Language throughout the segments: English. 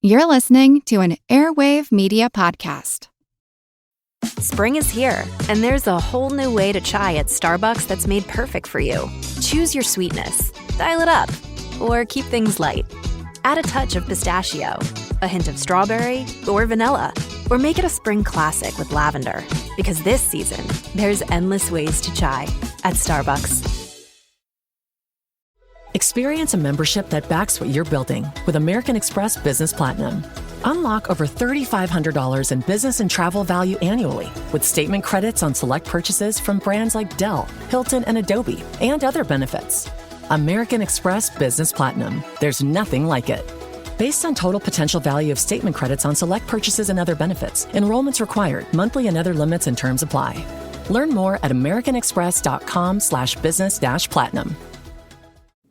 You're listening to an Airwave Media Podcast. Spring is here, and there's a whole new way to chai at Starbucks that's made perfect for you. Choose your sweetness, dial it up, or keep things light. Add a touch of pistachio, a hint of strawberry, or vanilla, or make it a spring classic with lavender. Because this season, there's endless ways to chai at Starbucks. Experience a membership that backs what you're building with American Express Business Platinum. Unlock over $3,500 in business and travel value annually with statement credits on select purchases from brands like Dell, Hilton, and Adobe, and other benefits. American Express Business Platinum. There's nothing like it. Based on total potential value of statement credits on select purchases and other benefits, enrollments required, monthly and other limits and terms apply. Learn more at americanexpress.com/business-platinum.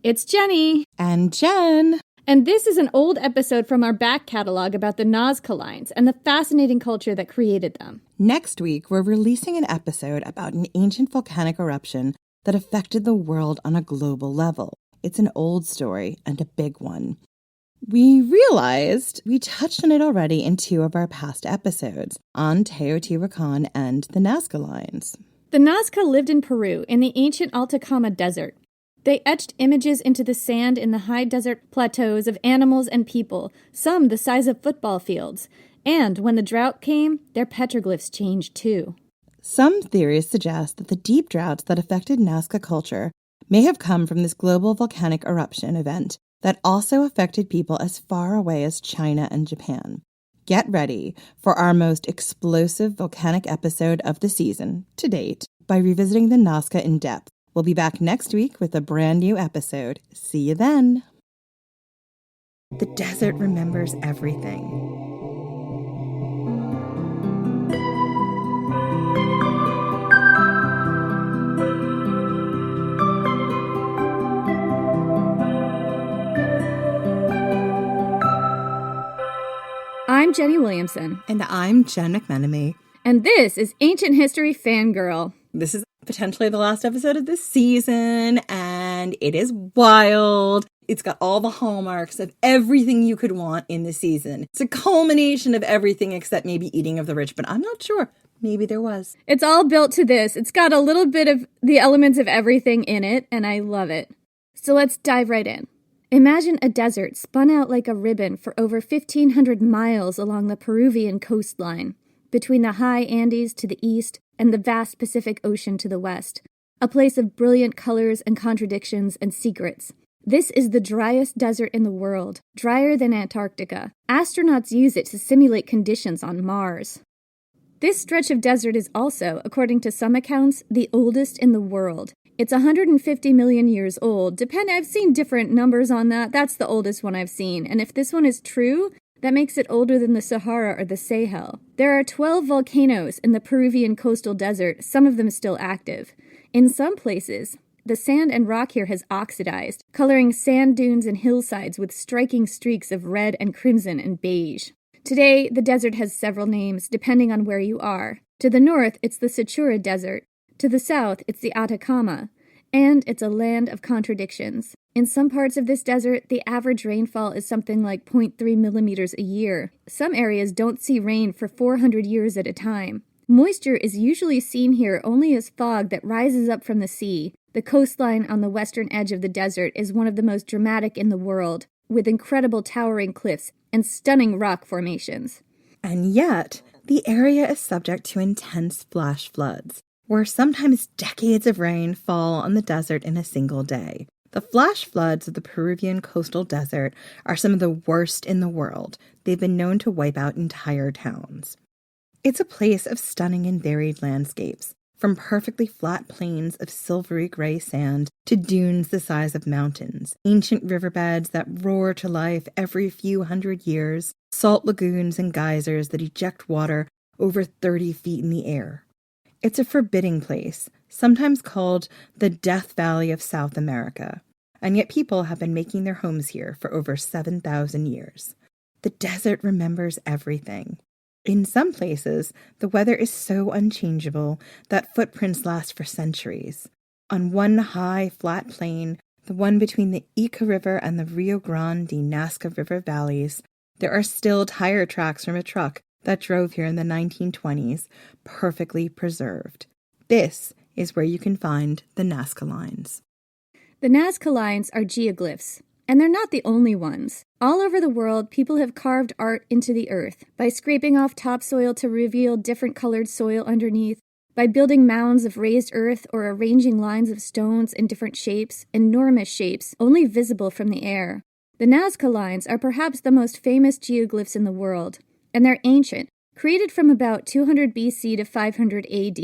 It's Jenny. And Jen. And this is an old episode from our back catalog about the Nazca Lines and the fascinating culture that created them. Next week, we're releasing an episode about an ancient volcanic eruption that affected the world on a global level. It's an old story and a big one. We realized we touched on it already in 2 of our past episodes on Teotihuacan and the Nazca Lines. The Nazca lived in Peru in the ancient Atacama Desert. They etched images into the sand in the high desert plateaus of animals and people, some the size of football fields. And when the drought came, their petroglyphs changed too. Some theories suggest that the deep droughts that affected Nazca culture may have come from this global volcanic eruption event that also affected people as far away as China and Japan. Get ready for our most explosive volcanic episode of the season to date by revisiting the Nazca in depth. We'll be back next week with a brand new episode. See you then. The desert remembers everything. I'm Jenny Williamson. And I'm Jen McMenemy. And this is Ancient History Fangirl. This is potentially the last episode of this season, and it is wild. It's got all the hallmarks of everything you could want in the season. It's a culmination of everything except maybe eating of the rich, but I'm not sure. Maybe there was. It's all built to this. It's got a little bit of the elements of everything in it, and I love it. So let's dive right in. Imagine a desert spun out like a ribbon for over 1,500 miles along the Peruvian coastline, between the high Andes to the east and the vast Pacific Ocean to the west, a place of brilliant colors and contradictions and secrets. This is the driest desert in the world, drier than Antarctica. Astronauts use it to simulate conditions on Mars. This stretch of desert is also, according to some accounts, the oldest in the world. It's 150 million years old. I've seen different numbers on that. That's the oldest one I've seen. And if this one is true, that makes it older than the Sahara or the Sahel. There are 12 volcanoes in the Peruvian coastal desert, some of them still active. In some places, the sand and rock here has oxidized, coloring sand dunes and hillsides with striking streaks of red and crimson and beige. Today, the desert has several names, depending on where you are. To the north, it's the Sechura Desert. To the south, it's the Atacama. And it's a land of contradictions. In some parts of this desert, the average rainfall is something like 0.3 millimeters a year. Some areas don't see rain for 400 years at a time. Moisture is usually seen here only as fog that rises up from the sea. The coastline on the western edge of the desert is one of the most dramatic in the world, with incredible towering cliffs and stunning rock formations. And yet, the area is subject to intense flash floods, where sometimes decades of rain fall on the desert in a single day. The flash floods of the Peruvian coastal desert are some of the worst in the world. They've been known to wipe out entire towns. It's a place of stunning and varied landscapes, from perfectly flat plains of silvery gray sand to dunes the size of mountains, ancient riverbeds that roar to life every few hundred years, salt lagoons and geysers that eject water over 30 feet in the air. It's a forbidding place, sometimes called the Death Valley of South America, and yet people have been making their homes here for over 7,000 years. The desert remembers everything. In some places, the weather is so unchangeable that footprints last for centuries. On one high, flat plain, the one between the Ica River and the Rio Grande de Nazca River valleys, There are still tire tracks from a truck that drove here in the 1920s, perfectly preserved. This is where you can find the Nazca Lines. The Nazca Lines are geoglyphs, and they're not the only ones. All over the world, people have carved art into the earth by scraping off topsoil to reveal different colored soil underneath, by building mounds of raised earth or arranging lines of stones in different shapes, enormous shapes, only visible from the air. The Nazca Lines are perhaps the most famous geoglyphs in the world, and they're ancient, created from about 200 BC to 500 AD,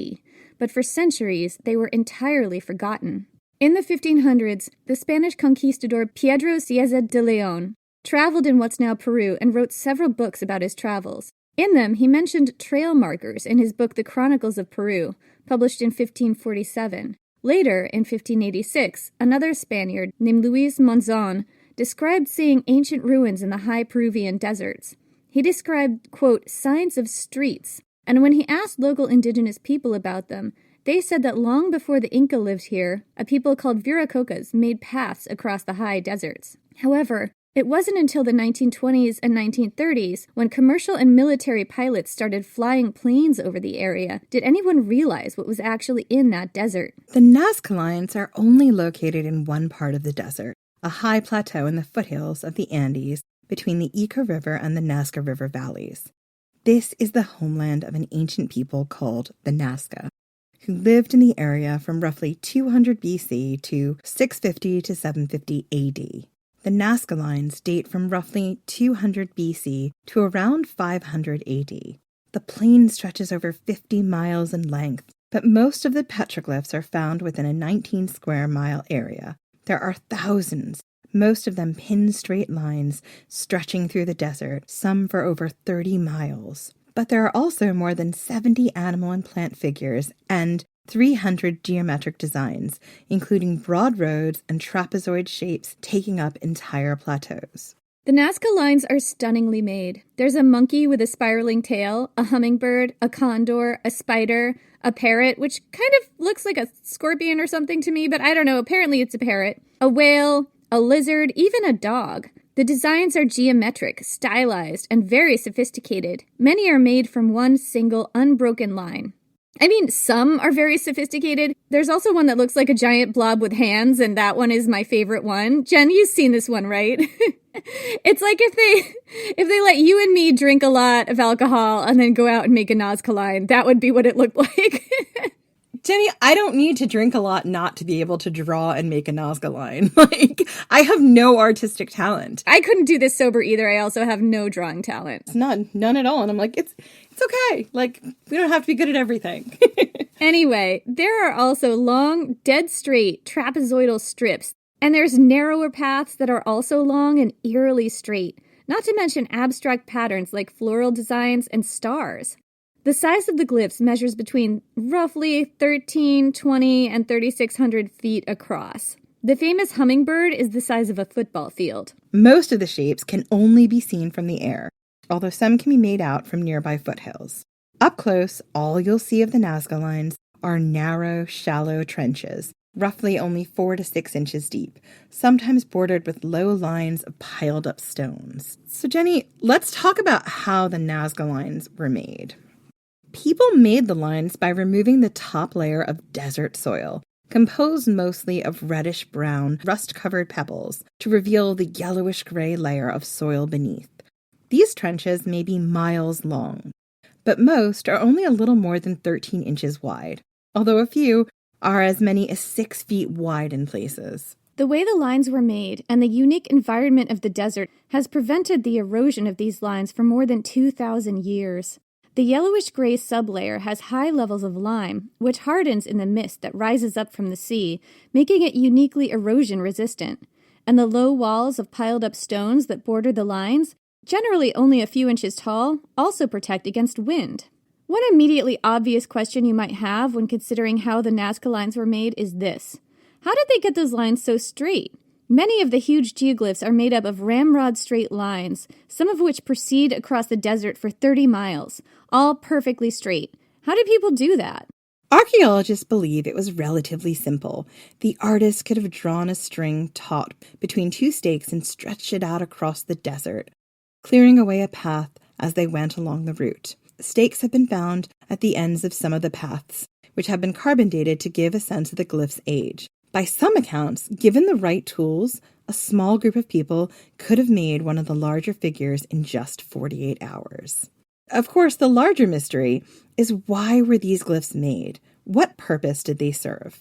but for centuries they were entirely forgotten. In the 1500s, the Spanish conquistador Pedro Cieza de León traveled in what's now Peru and wrote several books about his travels. In them, he mentioned trail markers in his book The Chronicles of Peru, published in 1547. Later, in 1586, another Spaniard named Luis Monzon described seeing ancient ruins in the high Peruvian deserts. He described, quote, signs of streets, and when he asked local indigenous people about them, they said that long before the Inca lived here, a people called Viracocas made paths across the high deserts. However, it wasn't until the 1920s and 1930s, when commercial and military pilots started flying planes over the area, did anyone realize what was actually in that desert. The Nazca Lines are only located in one part of the desert, a high plateau in the foothills of the Andes between the Ica River and the Nazca River valleys. This is the homeland of an ancient people called the Nazca, who lived in the area from roughly 200 BC to 650 to 750 AD. The Nazca Lines date from roughly 200 BC to around 500 AD. The plain stretches over 50 miles in length, but most of the petroglyphs are found within a 19 square mile area. There are thousands, most of them pin-straight lines stretching through the desert, some for over 30 miles. But there are also more than 70 animal and plant figures and 300 geometric designs, including broad roads and trapezoid shapes taking up entire plateaus. The Nazca Lines are stunningly made. There's a monkey with a spiraling tail, a hummingbird, a condor, a spider, a parrot, which kind of looks like a scorpion or something to me, but I don't know, apparently it's a parrot, a whale, a lizard, even a dog. The designs are geometric, stylized, and very sophisticated. Many are made from one single unbroken line. I mean, some are very sophisticated. There's also one that looks like a giant blob with hands, and that one is my favorite one. Jen, you've seen this one, right? It's like if they let you and me drink a lot of alcohol and then go out and make a Nazca Line, that would be what it looked like. Jenny, I don't need to drink a lot not to be able to draw and make a Nazca Line. I have no artistic talent. I couldn't do this sober either. I also have no drawing talent. None at all. And I'm like, it's okay. We don't have to be good at everything. Anyway, there are also long, dead straight trapezoidal strips. And there's narrower paths that are also long and eerily straight. Not to mention abstract patterns like floral designs and stars. The size of the glyphs measures between roughly 13, 20, and 3,600 feet across. The famous hummingbird is the size of a football field. Most of the shapes can only be seen from the air, although some can be made out from nearby foothills. Up close, all you'll see of the Nazca Lines are narrow, shallow trenches, roughly only 4 to 6 inches deep, sometimes bordered with low lines of piled up stones. So Jenny, let's talk about how the Nazca Lines were made. People made the lines by removing the top layer of desert soil, composed mostly of reddish-brown, rust-covered pebbles, to reveal the yellowish-gray layer of soil beneath. These trenches may be miles long, but most are only a little more than 13 inches wide, although a few are as many as 6 feet wide in places. The way the lines were made and the unique environment of the desert has prevented the erosion of these lines for more than 2,000 years. The yellowish-gray sublayer has high levels of lime, which hardens in the mist that rises up from the sea, making it uniquely erosion-resistant. And the low walls of piled-up stones that border the lines, generally only a few inches tall, also protect against wind. One immediately obvious question you might have when considering how the Nazca Lines were made is this. How did they get those lines so straight? Many of the huge geoglyphs are made up of ramrod straight lines, some of which proceed across the desert for 30 miles, all perfectly straight. How did people do that? Archaeologists believe it was relatively simple. The artist could have drawn a string taut between 2 stakes and stretched it out across the desert. clearing away a path as they went along the route. Stakes have been found at the ends of some of the paths, which have been carbon dated to give a sense of the glyph's age. By some accounts, given the right tools, a small group of people could have made one of the larger figures in just 48 hours. Of course, the larger mystery is, why were these glyphs made? What purpose did they serve?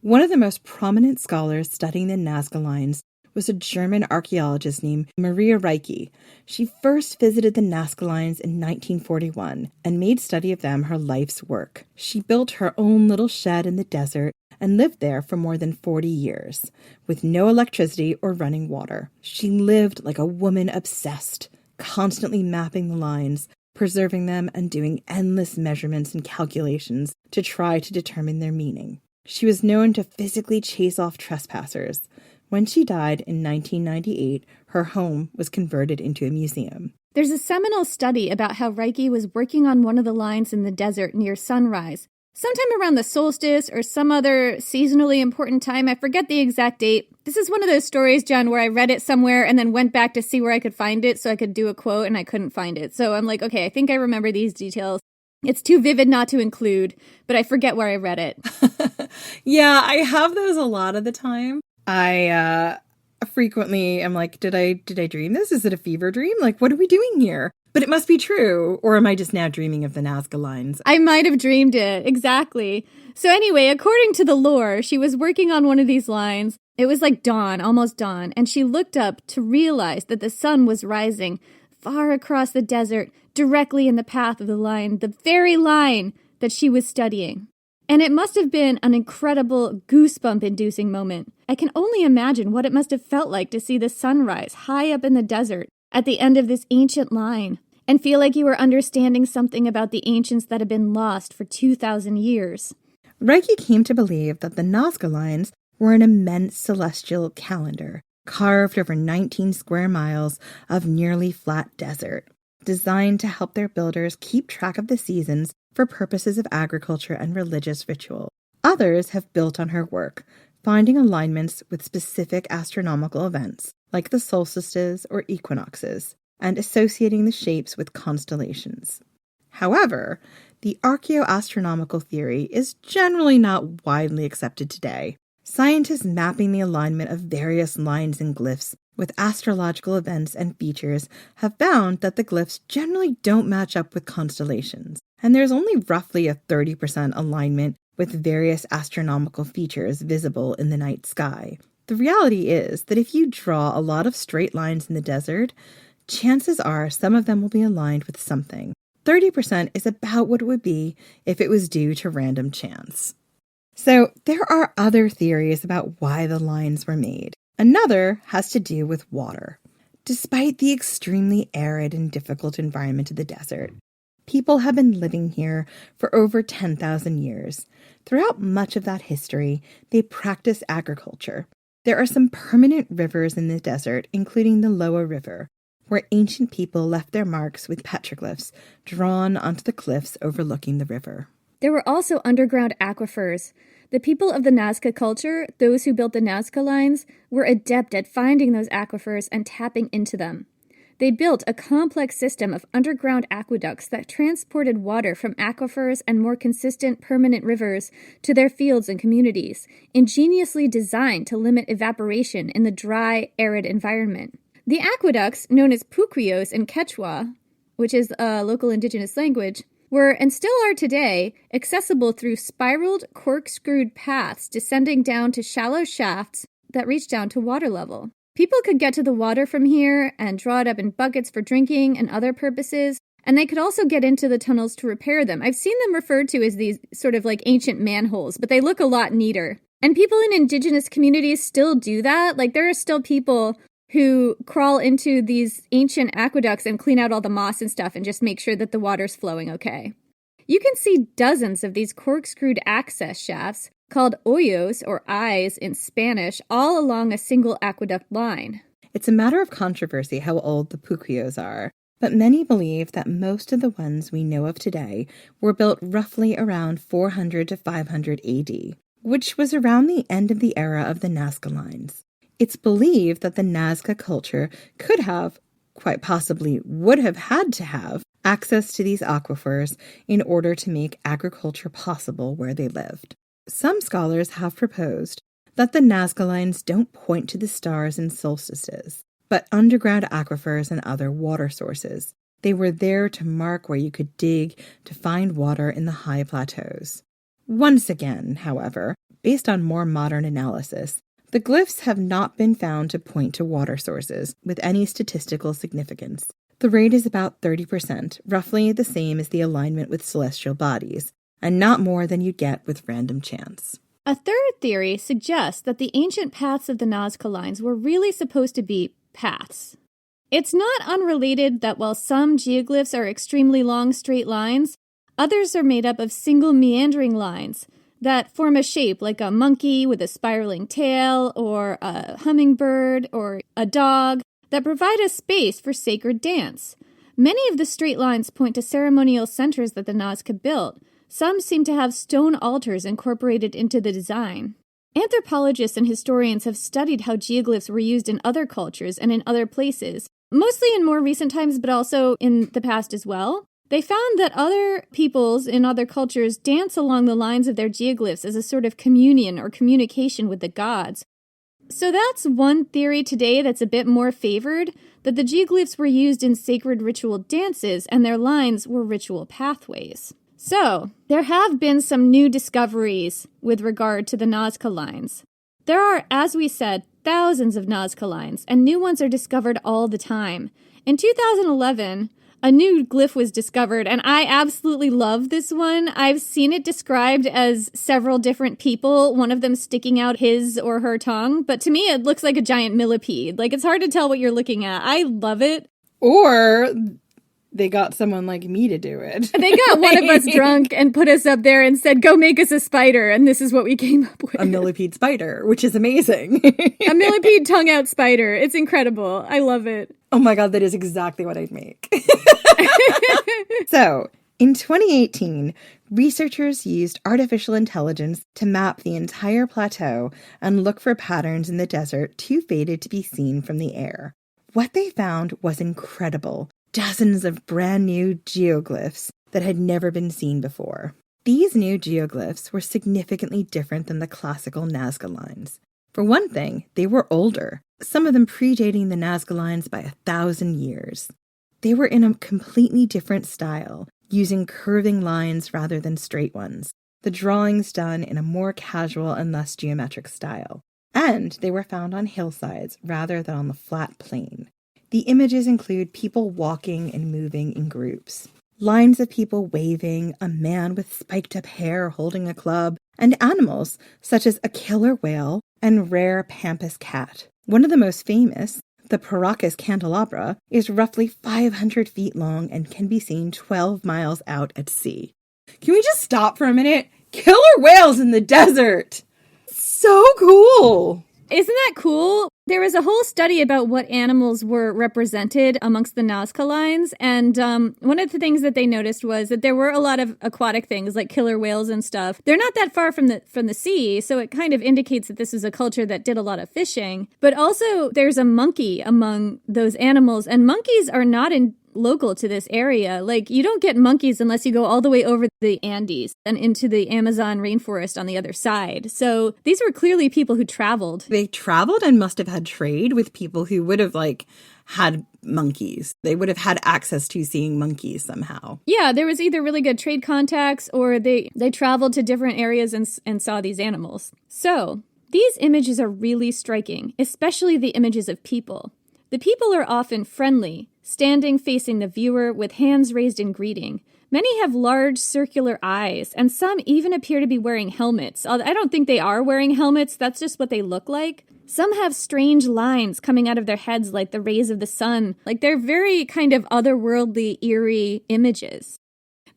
One of the most prominent scholars studying the Nazca Lines was a German archaeologist named Maria Reike. She first visited the Nazca Lines in 1941 and made study of them her life's work. She built her own little shed in the desert and lived there for more than 40 years, with no electricity or running water. She lived like a woman obsessed, constantly mapping the lines, preserving them, and doing endless measurements and calculations to try to determine their meaning. She was known to physically chase off trespassers. When she died in 1998, her home was converted into a museum. There's a seminal study about how Reiki was working on one of the lines in the desert near sunrise, sometime around the solstice or some other seasonally important time. I forget the exact date. This is one of those stories, John, where I read it somewhere and then went back to see where I could find it so I could do a quote, and I couldn't find it. So I'm like, okay, I think I remember these details. It's too vivid not to include, but I forget where I read it. Yeah, I have those a lot of the time. I frequently am like, did I dream this? Is it a fever dream? Like, what are we doing here? But it must be true. Or am I just now dreaming of the Nazca Lines? I might have dreamed it. Exactly. So anyway, according to the lore, she was working on one of these lines. It was like dawn, almost dawn, and she looked up to realize that the sun was rising far across the desert, directly in the path of the line, the very line that she was studying. And it must have been an incredible goosebump-inducing moment. I can only imagine what it must have felt like to see the sunrise high up in the desert at the end of this ancient line and feel like you were understanding something about the ancients that had been lost for 2,000 years. Reiki came to believe that the Nazca Lines were an immense celestial calendar, carved over 19 square miles of nearly flat desert, designed to help their builders keep track of the seasons for purposes of agriculture and religious ritual. Others have built on her work, finding alignments with specific astronomical events, like the solstices or equinoxes, and associating the shapes with constellations. However, the archaeoastronomical theory is generally not widely accepted today. Scientists mapping the alignment of various lines and glyphs with astrological events and features have found that the glyphs generally don't match up with constellations, and there's only roughly a 30% alignment with various astronomical features visible in the night sky. The reality is that if you draw a lot of straight lines in the desert, chances are some of them will be aligned with something. 30% is about what it would be if it was due to random chance. So there are other theories about why the lines were made. Another has to do with water. Despite the extremely arid and difficult environment of the desert, people have been living here for over 10,000 years. Throughout much of that history, they practice agriculture. There are some permanent rivers in the desert, including the Loa River, where ancient people left their marks with petroglyphs drawn onto the cliffs overlooking the river. There were also underground aquifers. The people of the Nazca culture, those who built the Nazca Lines, were adept at finding those aquifers and tapping into them. They built a complex system of underground aqueducts that transported water from aquifers and more consistent permanent rivers to their fields and communities, ingeniously designed to limit evaporation in the dry, arid environment. The aqueducts, known as puquios in Quechua, which is a local indigenous language, were, and still are today, accessible through spiraled, corkscrewed paths descending down to shallow shafts that reach down to water level. People could get to the water from here and draw it up in buckets for drinking and other purposes, and they could also get into the tunnels to repair them. I've seen them referred to as these sort of like ancient manholes, but they look a lot neater. And people in indigenous communities still do that. Like, there are still people who crawl into these ancient aqueducts and clean out all the moss and stuff and just make sure that the water's flowing okay. You can see dozens of these corkscrewed access shafts, called hoyos or eyes in Spanish, all along a single aqueduct line. It's a matter of controversy how old the puquios are, but many believe that most of the ones we know of today were built roughly around 400 to 500 AD, which was around the end of the era of the Nazca Lines. It's believed that the Nazca culture could have, quite possibly would have had to have, access to these aquifers in order to make agriculture possible where they lived. Some scholars have proposed that the Nazca Lines don't point to the stars and solstices, but underground aquifers and other water sources. They were there to mark where you could dig to find water in the high plateaus. Once again, however, based on more modern analysis, the glyphs have not been found to point to water sources with any statistical significance. The rate is about 30%, roughly the same as the alignment with celestial bodies, and not more than you'd get with random chance. A third theory suggests that the ancient paths of the Nazca Lines were really supposed to be paths. It's not unrelated that while some geoglyphs are extremely long straight lines, others are made up of single meandering lines that form a shape like a monkey with a spiraling tail, or a hummingbird, or a dog, that provide a space for sacred dance. Many of the straight lines point to ceremonial centers that the Nazca built. Some seem to have stone altars incorporated into the design. Anthropologists and historians have studied how geoglyphs were used in other cultures and in other places, mostly in more recent times, but also in the past as well. They found that other peoples in other cultures dance along the lines of their geoglyphs as a sort of communion or communication with the gods. So that's one theory today that's a bit more favored, that the geoglyphs were used in sacred ritual dances and their lines were ritual pathways. So, there have been some new discoveries with regard to the Nazca Lines. There are, as we said, thousands of Nazca Lines, and new ones are discovered all the time. In 2011, a new glyph was discovered, and I absolutely love this one. I've seen it described as several different people, one of them sticking out his or her tongue, but to me it looks like a giant millipede. Like, it's hard to tell what you're looking at. I love it. Or they got someone like me to do it. They got one of us drunk and put us up there and said, go make us a spider, and this is what we came up with. A millipede spider, which is amazing. A millipede tongue-out spider. It's incredible. I love it. Oh my god, that is exactly what I'd make. So, in 2018, researchers used artificial intelligence to map the entire plateau and look for patterns in the desert too faded to be seen from the air. What they found was incredible. Dozens of brand new geoglyphs that had never been seen before. These new geoglyphs were significantly different than the classical Nazca Lines. For one thing, they were older, some of them predating the Nazca Lines by 1,000 years. They were in a completely different style, using curving lines rather than straight ones, the drawings done in a more casual and less geometric style. And they were found on hillsides rather than on the flat plain. The images include people walking and moving in groups, lines of people waving, a man with spiked-up hair holding a club, and animals such as a killer whale and rare pampas cat. One of the most famous, the Paracas candelabra, is roughly 500 feet long and can be seen 12 miles out at sea. Can we just stop for a minute? Killer whales in the desert! So cool! Isn't that cool? There was a whole study about what animals were represented amongst the Nazca Lines, and one of the things that they noticed was that there were a lot of aquatic things like killer whales and stuff. They're not that far from the sea, so it kind of indicates that this is a culture that did a lot of fishing. But also, there's a monkey among those animals, and monkeys are not local to this area. Like, you don't get monkeys unless you go all the way over the Andes and into the Amazon rainforest on the other side. So these were clearly people who traveled. They traveled and must have had trade with people who would have, had monkeys. They would have had access to seeing monkeys somehow. Yeah, there was either really good trade contacts or they traveled to different areas and saw these animals. So these images are really striking, especially the images of people. The people are often friendly, standing facing the viewer with hands raised in greeting. Many have large circular eyes, and some even appear to be wearing helmets. I don't think they are wearing helmets, that's just what they look like. Some have strange lines coming out of their heads like the rays of the sun. Like, they're very kind of otherworldly, eerie images.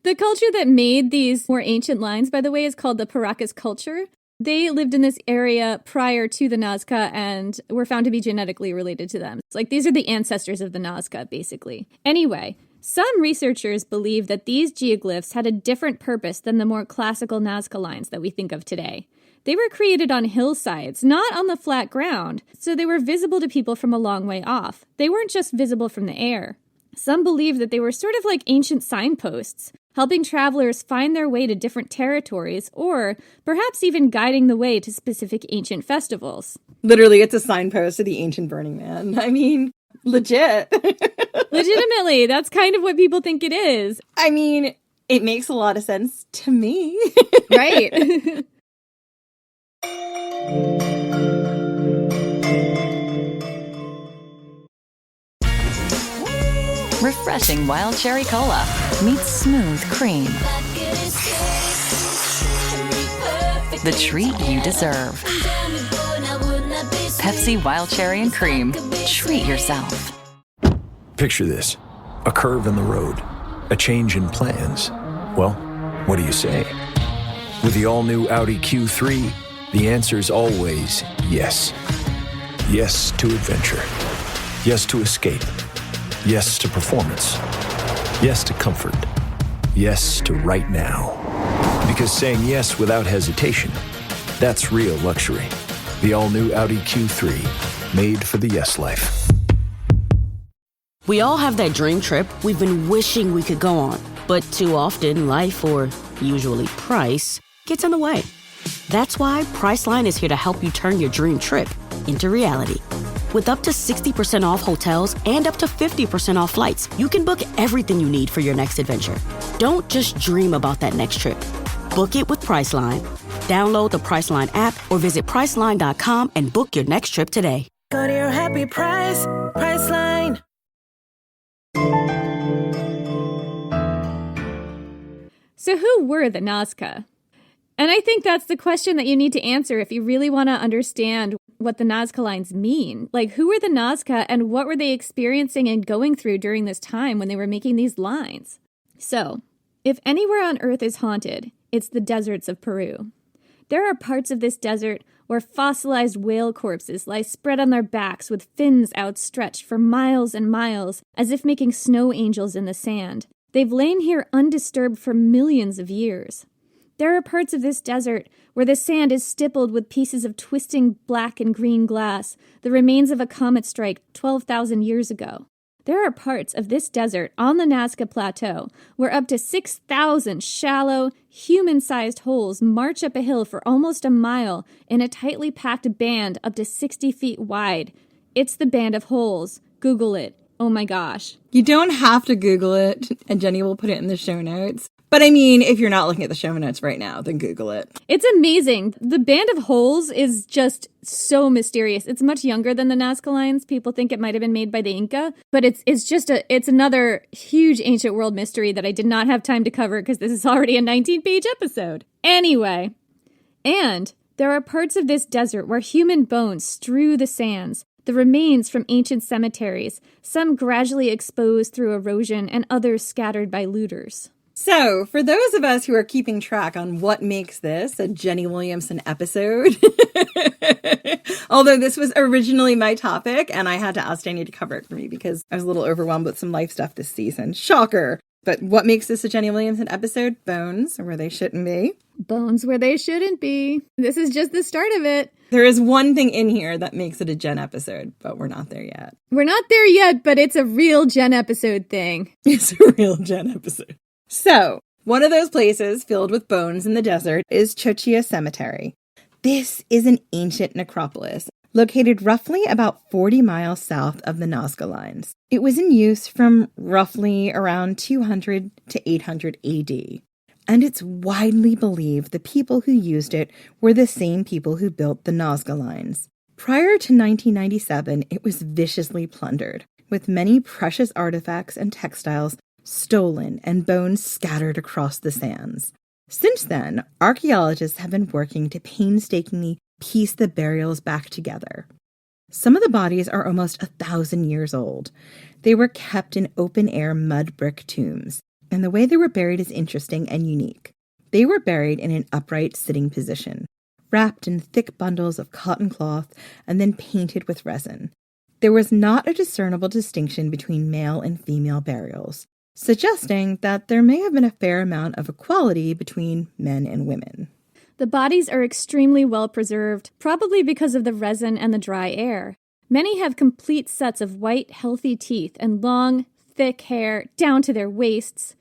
The culture that made these more ancient lines, by the way, is called the Paracas culture. They lived in this area prior to the Nazca and were found to be genetically related to them. It's like, these are the ancestors of the Nazca, basically. Anyway, some researchers believe that these geoglyphs had a different purpose than the more classical Nazca lines that we think of today. They were created on hillsides, not on the flat ground, so they were visible to people from a long way off. They weren't just visible from the air. Some believe that they were sort of like ancient signposts, helping travelers find their way to different territories, or perhaps even guiding the way to specific ancient festivals. Literally, it's a signpost to the ancient Burning Man. I mean, legit. Legitimately, that's kind of what people think it is. I mean, it makes a lot of sense to me. Right. Refreshing wild cherry cola meets smooth cream. The treat you deserve. Pepsi Wild Cherry and Cream. Treat yourself. Picture this. A curve in the road. A change in plans. Well, what do you say? With the all-new Audi Q3, the answer's always yes. Yes to adventure. Yes to escape. Yes to performance. Yes to comfort. Yes to right now. Because saying yes without hesitation, that's real luxury. The all-new Audi Q3, made for the yes life. We all have that dream trip we've been wishing we could go on, but too often life, or usually price, gets in the way. That's why Priceline is here to help you turn your dream trip into reality. With up to 60% off hotels and up to 50% off flights, you can book everything you need for your next adventure. Don't just dream about that next trip. Book it with Priceline. Download the Priceline app or visit Priceline.com and book your next trip today. Go to your happy price, Priceline. So who were the Nazca? And I think that's the question that you need to answer if you really want to understand what the Nazca Lines mean. Like, who were the Nazca and what were they experiencing and going through during this time when they were making these lines? So, if anywhere on Earth is haunted, it's the deserts of Peru. There are parts of this desert where fossilized whale corpses lie spread on their backs with fins outstretched for miles and miles, as if making snow angels in the sand. They've lain here undisturbed for millions of years. There are parts of this desert where the sand is stippled with pieces of twisting black and green glass, the remains of a comet strike 12,000 years ago. There are parts of this desert on the Nazca Plateau where up to 6,000 shallow, human-sized holes march up a hill for almost a mile in a tightly packed band up to 60 feet wide. It's the Band of Holes. Google it. Oh my gosh. You don't have to Google it, and Jenny will put it in the show notes. But I mean, if you're not looking at the show notes right now, then Google it. It's amazing. The Band of Holes is just so mysterious. It's much younger than the Nazca Lines. People think it might have been made by the Inca, but it's another huge ancient world mystery that I did not have time to cover because this is already a 19-page episode. Anyway, and there are parts of this desert where human bones strew the sands, the remains from ancient cemeteries, some gradually exposed through erosion and others scattered by looters. So, for those of us who are keeping track on what makes this a Jenny Williamson episode, although this was originally my topic and I had to ask Danny to cover it for me because I was a little overwhelmed with some life stuff this season. Shocker. But what makes this a Jenny Williamson episode? Bones where they shouldn't be. Bones where they shouldn't be. This is just the start of it. There is one thing in here that makes it a Jen episode, but we're not there yet. We're not there yet, but it's a real Jen episode thing. It's a real Jen episode. So, one of those places filled with bones in the desert is Chochilla Cemetery. This is an ancient necropolis located roughly about 40 miles south of the Nazca Lines. It was in use from roughly around 200 to 800 AD. And it's widely believed the people who used it were the same people who built the Nazca Lines. Prior to 1997, it was viciously plundered, with many precious artifacts and textiles stolen and bones scattered across the sands. Since then, archaeologists have been working to painstakingly piece the burials back together. Some of the bodies are almost 1,000 years old. They were kept in open-air mud brick tombs, and the way they were buried is interesting and unique. They were buried in an upright sitting position, wrapped in thick bundles of cotton cloth and then painted with resin. There was not a discernible distinction between male and female burials, suggesting that there may have been a fair amount of equality between men and women. The bodies are extremely well preserved, probably because of the resin and the dry air. Many have complete sets of white, healthy teeth and long, thick hair down to their waists.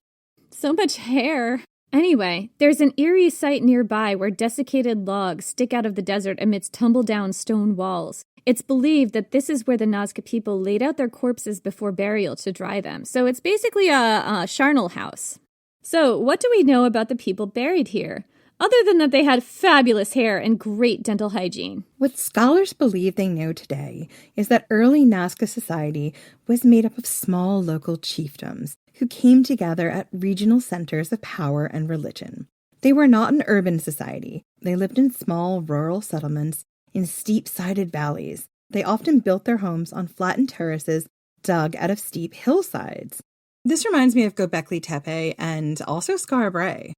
So much hair. Anyway, there's an eerie site nearby where desiccated logs stick out of the desert amidst tumble-down stone walls. It's believed that this is where the Nazca people laid out their corpses before burial to dry them. So it's basically a charnel house. So what do we know about the people buried here? Other than that they had fabulous hair and great dental hygiene. What scholars believe they know today is that early Nazca society was made up of small local chiefdoms who came together at regional centers of power and religion. They were not an urban society. They lived in small rural settlements in steep-sided valleys. They often built their homes on flattened terraces dug out of steep hillsides. This reminds me of Göbekli Tepe and also Skara Brae.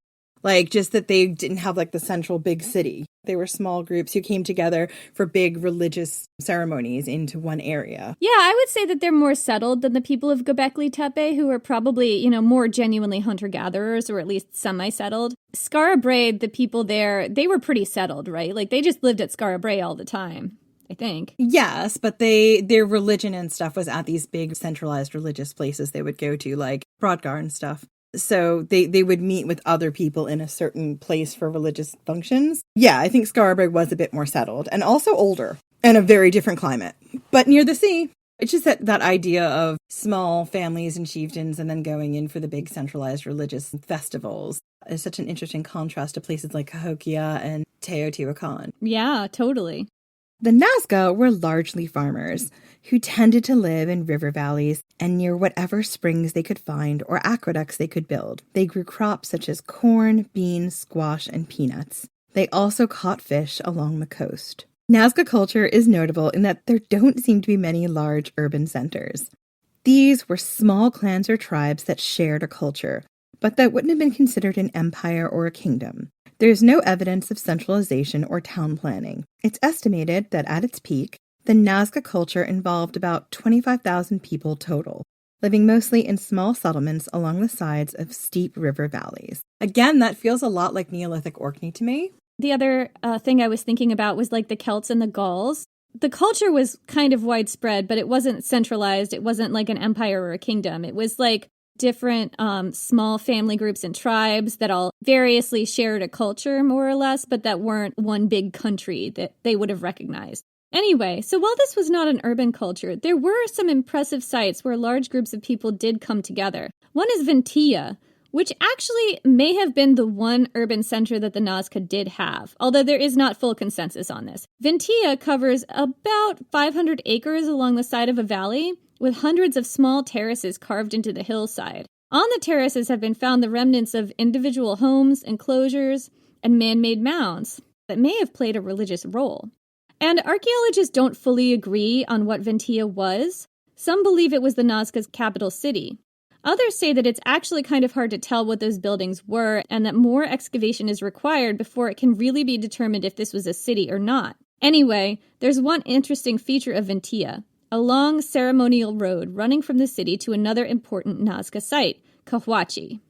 Just that they didn't have the central big city. They were small groups who came together for big religious ceremonies into one area. Yeah, I would say that they're more settled than the people of Göbekli Tepe, who are probably, more genuinely hunter-gatherers, or at least semi-settled. Skara Brae, the people there, they were pretty settled, right? They just lived at Skara Brae all the time, I think. Yes, but their religion and stuff was at these big centralized religious places they would go to, like Brodgar and stuff. So they would meet with other people in a certain place for religious functions. Yeah, I think Skara Brae was a bit more settled and also older and a very different climate, but near the sea. It's just that idea of small families and chieftains and then going in for the big centralized religious festivals is such an interesting contrast to places like Cahokia and Teotihuacan. Yeah, totally. The Nazca were largely farmers who tended to live in river valleys and near whatever springs they could find or aqueducts they could build. They grew crops such as corn, beans, squash, and peanuts. They also caught fish along the coast. Nazca culture is notable in that there don't seem to be many large urban centers. These were small clans or tribes that shared a culture, but that wouldn't have been considered an empire or a kingdom. There's no evidence of centralization or town planning. It's estimated that at its peak, the Nazca culture involved about 25,000 people total, living mostly in small settlements along the sides of steep river valleys. Again, that feels a lot like Neolithic Orkney to me. The other thing I was thinking about was the Celts and the Gauls. The culture was kind of widespread, but it wasn't centralized. It wasn't like an empire or a kingdom. It was different small family groups and tribes that all variously shared a culture, more or less, but that weren't one big country that they would have recognized. Anyway, so while this was not an urban culture, there were some impressive sites where large groups of people did come together. One is Ventilla, which actually may have been the one urban center that the Nazca did have, although there is not full consensus on this. Ventilla covers about 500 acres along the side of a valley, with hundreds of small terraces carved into the hillside. On the terraces have been found the remnants of individual homes, enclosures, and man-made mounds that may have played a religious role. And archaeologists don't fully agree on what Ventilla was. Some believe it was the Nazca's capital city. Others say that it's actually kind of hard to tell what those buildings were and that more excavation is required before it can really be determined if this was a city or not. Anyway, there's one interesting feature of Ventilla: a long ceremonial road running from the city to another important Nazca site, Cahuachi.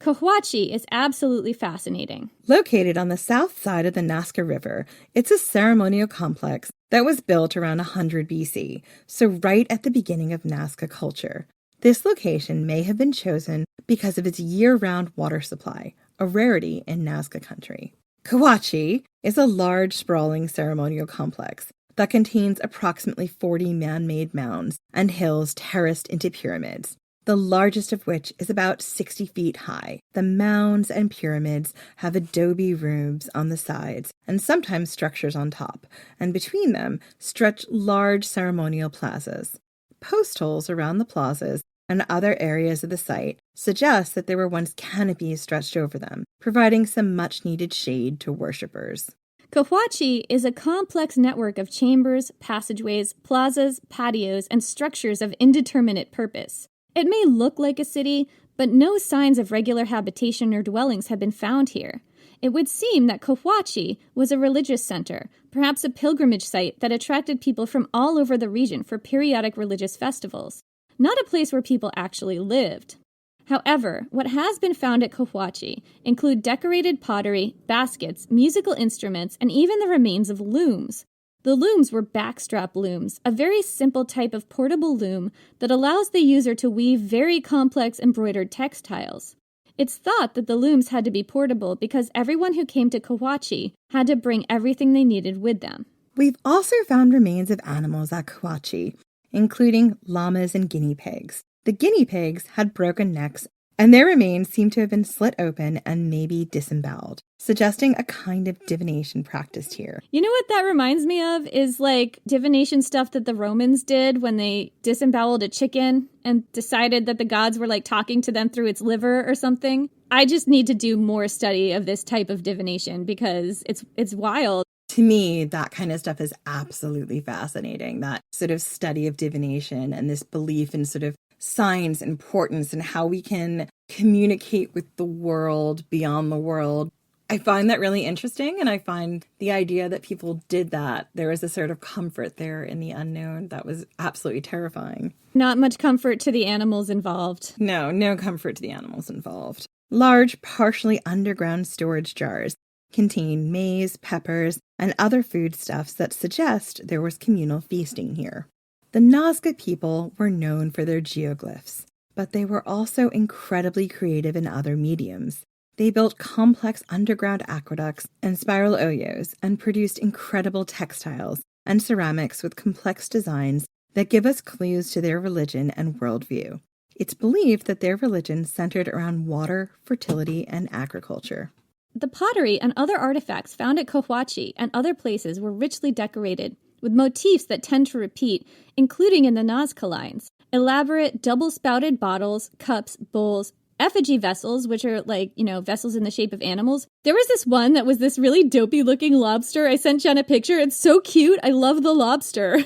Cahuachi is absolutely fascinating. Located on the south side of the Nazca River, it's a ceremonial complex that was built around 100 BC, so right at the beginning of Nazca culture. This location may have been chosen because of its year-round water supply, a rarity in Nazca country. Cahuachi is a large, sprawling ceremonial complex that contains approximately 40 man-made mounds and hills terraced into pyramids, the largest of which is about 60 feet high. The mounds and pyramids have adobe roofs on the sides and sometimes structures on top, and between them stretch large ceremonial plazas. Post holes around the plazas and other areas of the site suggest that there were once canopies stretched over them, providing some much-needed shade to worshippers. Cahuachi is a complex network of chambers, passageways, plazas, patios, and structures of indeterminate purpose. It may look like a city, but no signs of regular habitation or dwellings have been found here. It would seem that Cahuachi was a religious center, perhaps a pilgrimage site that attracted people from all over the region for periodic religious festivals, not a place where people actually lived. However, what has been found at Cahuachi include decorated pottery, baskets, musical instruments, and even the remains of looms. The looms were backstrap looms, a very simple type of portable loom that allows the user to weave very complex embroidered textiles. It's thought that the looms had to be portable because everyone who came to Cahuachi had to bring everything they needed with them. We've also found remains of animals at Cahuachi, including llamas and guinea pigs. The guinea pigs had broken necks, and their remains seem to have been slit open and maybe disemboweled, suggesting a kind of divination practiced here. You know what that reminds me of is like divination stuff that the Romans did when they disemboweled a chicken and decided that the gods were like talking to them through its liver or something. I just need to do more study of this type of divination because it's wild. To me, that kind of stuff is absolutely fascinating, that sort of study of divination and this belief in sort of signs and portents and how we can communicate with the world beyond the world. I find that really interesting, and I find the idea that people did that, there was a sort of comfort there in the unknown that was absolutely terrifying. Not much comfort to the animals involved. No comfort to the animals involved. Large, partially underground storage jars contain maize, peppers, and other foodstuffs that suggest there was communal feasting here. The Nazca people were known for their geoglyphs, but they were also incredibly creative in other mediums. They built complex underground aqueducts and spiral oyos and produced incredible textiles and ceramics with complex designs that give us clues to their religion and worldview. It's believed that their religion centered around water, fertility, and agriculture. The pottery and other artifacts found at Cahuachi and other places were richly decorated, with motifs that tend to repeat, including in the Nazca Lines. Elaborate double-spouted bottles, cups, bowls, effigy vessels, which are like, vessels in the shape of animals. There was this one that was this really dopey-looking lobster. I sent Jen a picture. It's so cute. I love the lobster.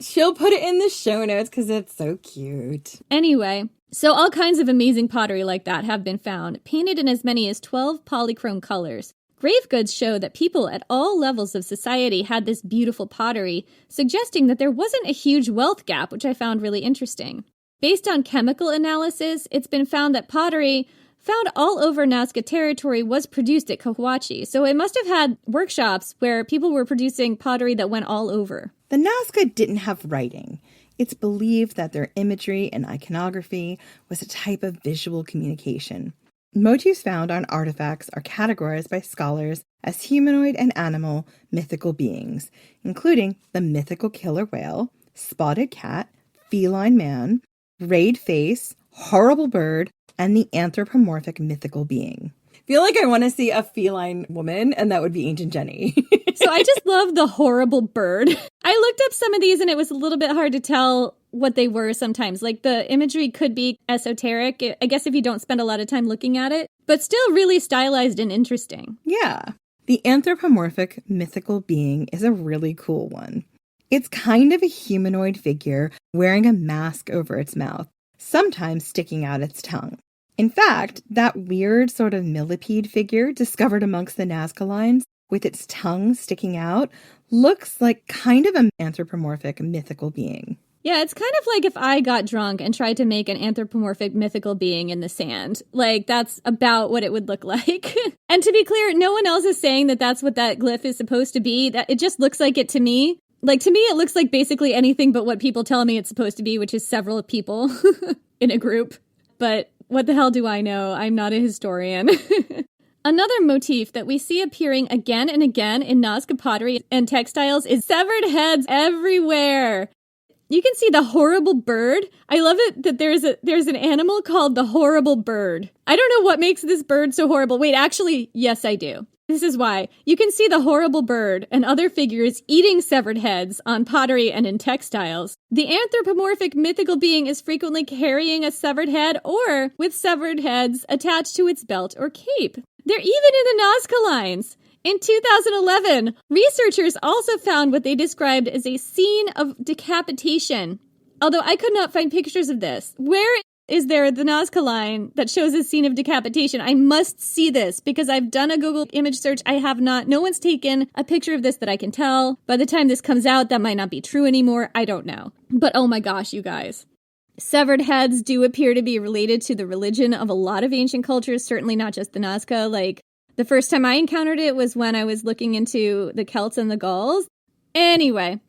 She'll put it in the show notes because it's so cute. Anyway, so all kinds of amazing pottery like that have been found, painted in as many as 12 polychrome colors. Grave goods show that people at all levels of society had this beautiful pottery, suggesting that there wasn't a huge wealth gap, which I found really interesting. Based on chemical analysis, it's been found that pottery found all over Nazca territory was produced at Cahuachi, so it must have had workshops where people were producing pottery that went all over. The Nazca didn't have writing. It's believed that their imagery and iconography was a type of visual communication. Motifs found on artifacts are categorized by scholars as humanoid and animal mythical beings, including the mythical killer whale, spotted cat, feline man, rayed face, horrible bird, and the anthropomorphic mythical being. I feel like I want to see a feline woman, and that would be Ancient Jenny. So I just love the horrible bird. I looked up some of these, and it was a little bit hard to tell what they were sometimes. Like, the imagery could be esoteric, I guess, if you don't spend a lot of time looking at it, but still really stylized and interesting. Yeah. The anthropomorphic mythical being is a really cool one. It's kind of a humanoid figure wearing a mask over its mouth, sometimes sticking out its tongue. In fact, that weird sort of millipede figure discovered amongst the Nazca Lines, with its tongue sticking out, looks like kind of an anthropomorphic mythical being. Yeah, it's kind of like if I got drunk and tried to make an anthropomorphic mythical being in the sand. Like, that's about what it would look like. And to be clear, no one else is saying that that's what that glyph is supposed to be. That it just looks like it to me. Like, to me, it looks like basically anything but what people tell me it's supposed to be, which is several people in a group. But what the hell do I know? I'm not a historian. Another motif that we see appearing again and again in Nazca pottery and textiles is severed heads everywhere. You can see the horrible bird. I love it that there's an animal called the horrible bird. I don't know what makes this bird so horrible. Wait, actually, yes, I do. This is why. You can see the horrible bird and other figures eating severed heads on pottery and in textiles. The anthropomorphic mythical being is frequently carrying a severed head or with severed heads attached to its belt or cape. They're even in the Nazca Lines. In 2011, researchers also found what they described as a scene of decapitation. Although I could not find pictures of this. Where is there the Nazca line that shows a scene of decapitation? I must see this because I've done a Google image search. I have not. No one's taken a picture of this that I can tell. By the time this comes out, that might not be true anymore. I don't know. But oh my gosh, you guys. Severed heads do appear to be related to the religion of a lot of ancient cultures, certainly not just the Nazca. Like, the first time I encountered it was when I was looking into the Celts and the Gauls. Anyway,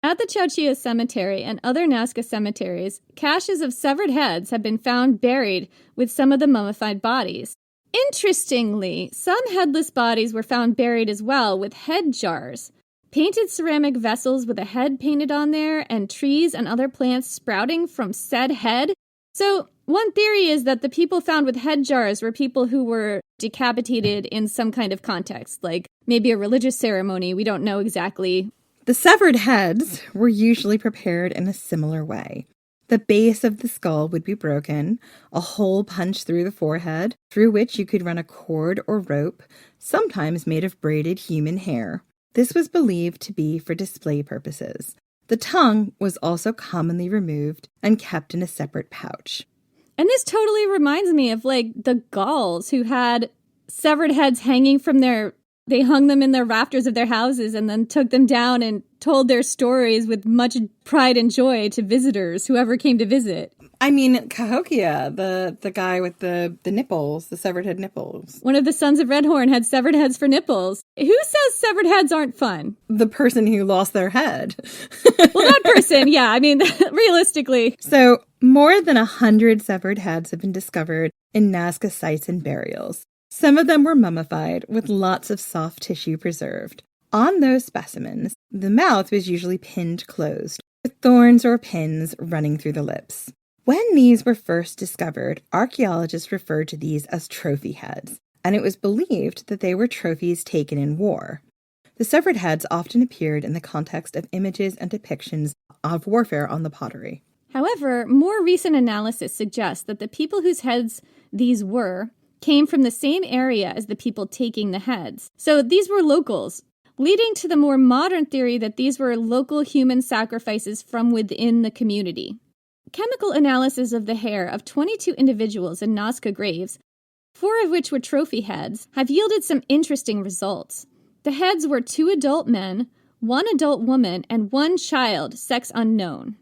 at the Chowchilla Cemetery and other Nazca cemeteries, caches of severed heads have been found buried with some of the mummified bodies. Interestingly, some headless bodies were found buried as well with head jars. Painted ceramic vessels with a head painted on there, and trees and other plants sprouting from said head. So, one theory is that the people found with head jars were people who were decapitated in some kind of context, like maybe a religious ceremony. We don't know exactly. The severed heads were usually prepared in a similar way. The base of the skull would be broken, a hole punched through the forehead, through which you could run a cord or rope, sometimes made of braided human hair. This was believed to be for display purposes. The tongue was also commonly removed and kept in a separate pouch. And this totally reminds me of, like, the Gauls who had severed heads hanging from they hung them in their rafters of their houses and then took them down and told their stories with much pride and joy to visitors, whoever came to visit. I mean, Cahokia, the guy with the nipples, the severed head nipples. One of the sons of Redhorn had severed heads for nipples. Who says severed heads aren't fun? The person who lost their head. Well, that person, yeah, I mean, realistically. So, more than 100 severed heads have been discovered in Nazca sites and burials. Some of them were mummified, with lots of soft tissue preserved. On those specimens, the mouth was usually pinned closed, with thorns or pins running through the lips. When these were first discovered, archaeologists referred to these as trophy heads, and it was believed that they were trophies taken in war. The severed heads often appeared in the context of images and depictions of warfare on the pottery. However, more recent analysis suggests that the people whose heads these were came from the same area as the people taking the heads. So these were locals, leading to the more modern theory that these were local human sacrifices from within the community. Chemical analysis of the hair of 22 individuals in Nazca graves, 4 of which were trophy heads, have yielded some interesting results. The heads were 2 adult men, 1 adult woman, and 1 child, sex unknown.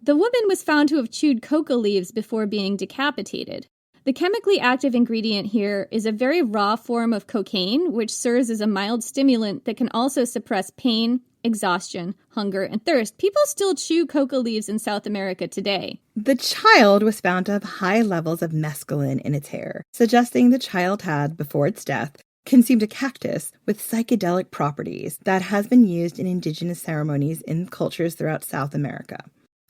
The woman was found to have chewed coca leaves before being decapitated. The chemically active ingredient here is a very raw form of cocaine, which serves as a mild stimulant that can also suppress pain, exhaustion, hunger, and thirst. People still chew coca leaves in South America today. The child was found to have high levels of mescaline in its hair, suggesting the child had, before its death, consumed a cactus with psychedelic properties that has been used in indigenous ceremonies in cultures throughout South America.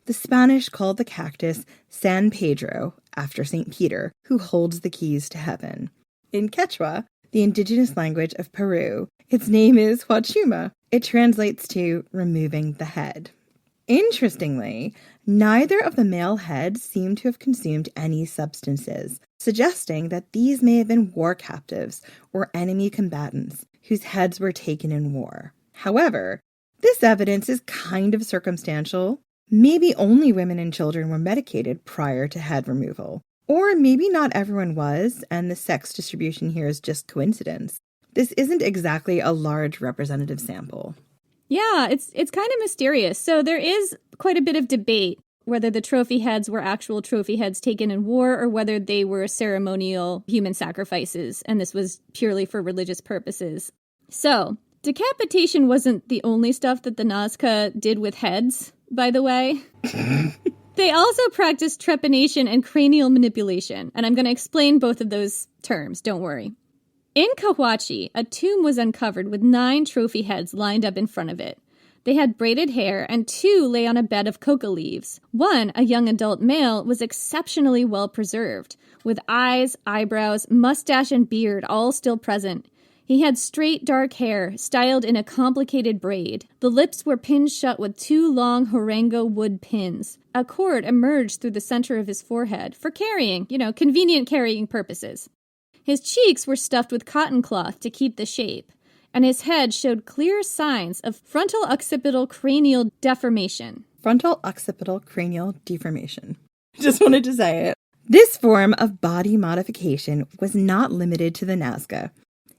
The Spanish called the cactus San Pedro, after St. Peter, who holds the keys to heaven. In Quechua, the indigenous language of Peru, its name is Huachuma. It translates to removing the head. Interestingly, neither of the male heads seem to have consumed any substances, suggesting that these may have been war captives or enemy combatants whose heads were taken in war. However, this evidence is kind of circumstantial. Maybe only women and children were medicated prior to head removal. Or maybe not everyone was, and the sex distribution here is just coincidence. This isn't exactly a large representative sample. Yeah, it's kind of mysterious. So there is quite a bit of debate whether the trophy heads were actual trophy heads taken in war or whether they were ceremonial human sacrifices, and this was purely for religious purposes. So, decapitation wasn't the only stuff that the Nazca did with heads, by the way. They also practiced trepanation and cranial manipulation, and I'm going to explain both of those terms, don't worry. In Cahuachi, a tomb was uncovered with 9 trophy heads lined up in front of it. They had braided hair, and 2 lay on a bed of coca leaves. One, a young adult male, was exceptionally well preserved, with eyes, eyebrows, mustache, and beard all still present. He had straight, dark hair, styled in a complicated braid. The lips were pinned shut with 2 long Horango wood pins. A cord emerged through the center of his forehead for carrying, convenient carrying purposes. His cheeks were stuffed with cotton cloth to keep the shape, and his head showed clear signs of frontal occipital cranial deformation. Frontal occipital cranial deformation. Just wanted to say it. This form of body modification was not limited to the Nazca.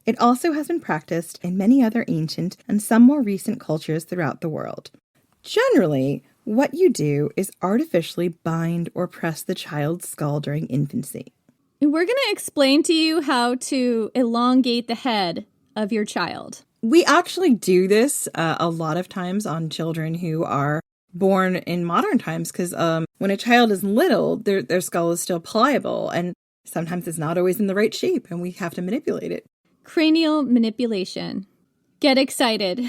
It also has been practiced in many other ancient and some more recent cultures throughout the world. Generally, What you do is artificially bind or press the child's skull during infancy. We're going to explain to you how to elongate the head of your child. We actually do this a lot of times on children who are born in modern times because when a child is little, their skull is still pliable and sometimes it's not always in the right shape and we have to manipulate it. Cranial manipulation. Get excited.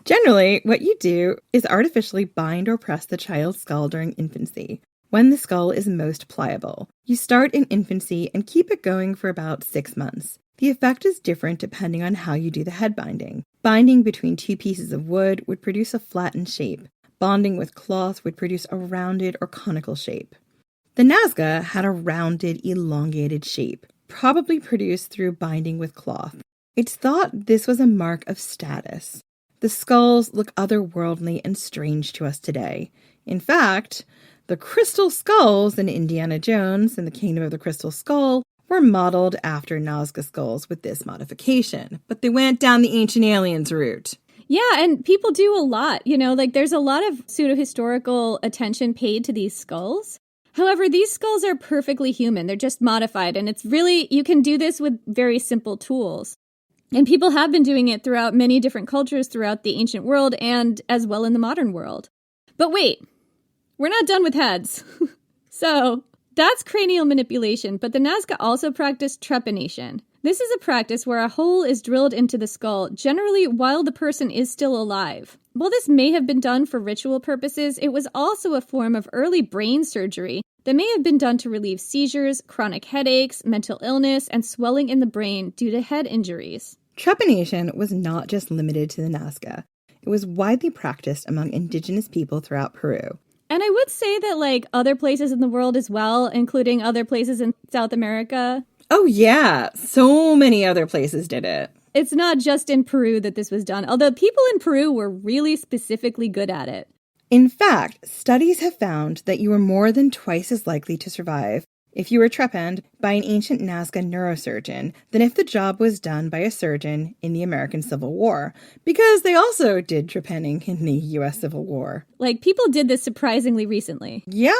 Generally, what you do is artificially bind or press the child's skull during infancy, when the skull is most pliable. You start in infancy and keep it going for about 6 months. The effect is different depending on how you do the head binding. Binding between 2 pieces of wood would produce a flattened shape. Bonding with cloth would produce a rounded or conical shape. The Nazca had a rounded, elongated shape, probably produced through binding with cloth. It's thought this was a mark of status. The skulls look otherworldly and strange to us today. In fact, the crystal skulls in Indiana Jones and the Kingdom of the Crystal Skull were modeled after Nazca skulls with this modification, but they went down the ancient aliens route. Yeah, and people do a lot, there's a lot of pseudo-historical attention paid to these skulls. However, these skulls are perfectly human. They're just modified, and it's really, you can do this with very simple tools. And people have been doing it throughout many different cultures throughout the ancient world and as well in the modern world. But wait, we're not done with heads. So that's cranial manipulation, but the Nazca also practiced trepanation. This is a practice where a hole is drilled into the skull, generally while the person is still alive. While this may have been done for ritual purposes, it was also a form of early brain surgery that may have been done to relieve seizures, chronic headaches, mental illness, and swelling in the brain due to head injuries. Trepanation was not just limited to the Nazca. It was widely practiced among indigenous people throughout Peru. And I would say that, other places in the world as well, including other places in South America. Oh, yeah. So many other places did it. It's not just in Peru that this was done, although people in Peru were really specifically good at it. In fact, studies have found that you are more than twice as likely to survive if you were trepanned by an ancient Nazca neurosurgeon than if the job was done by a surgeon in the American Civil War, because they also did trepanning in the U.S. Civil War. People did this surprisingly recently. Yeah,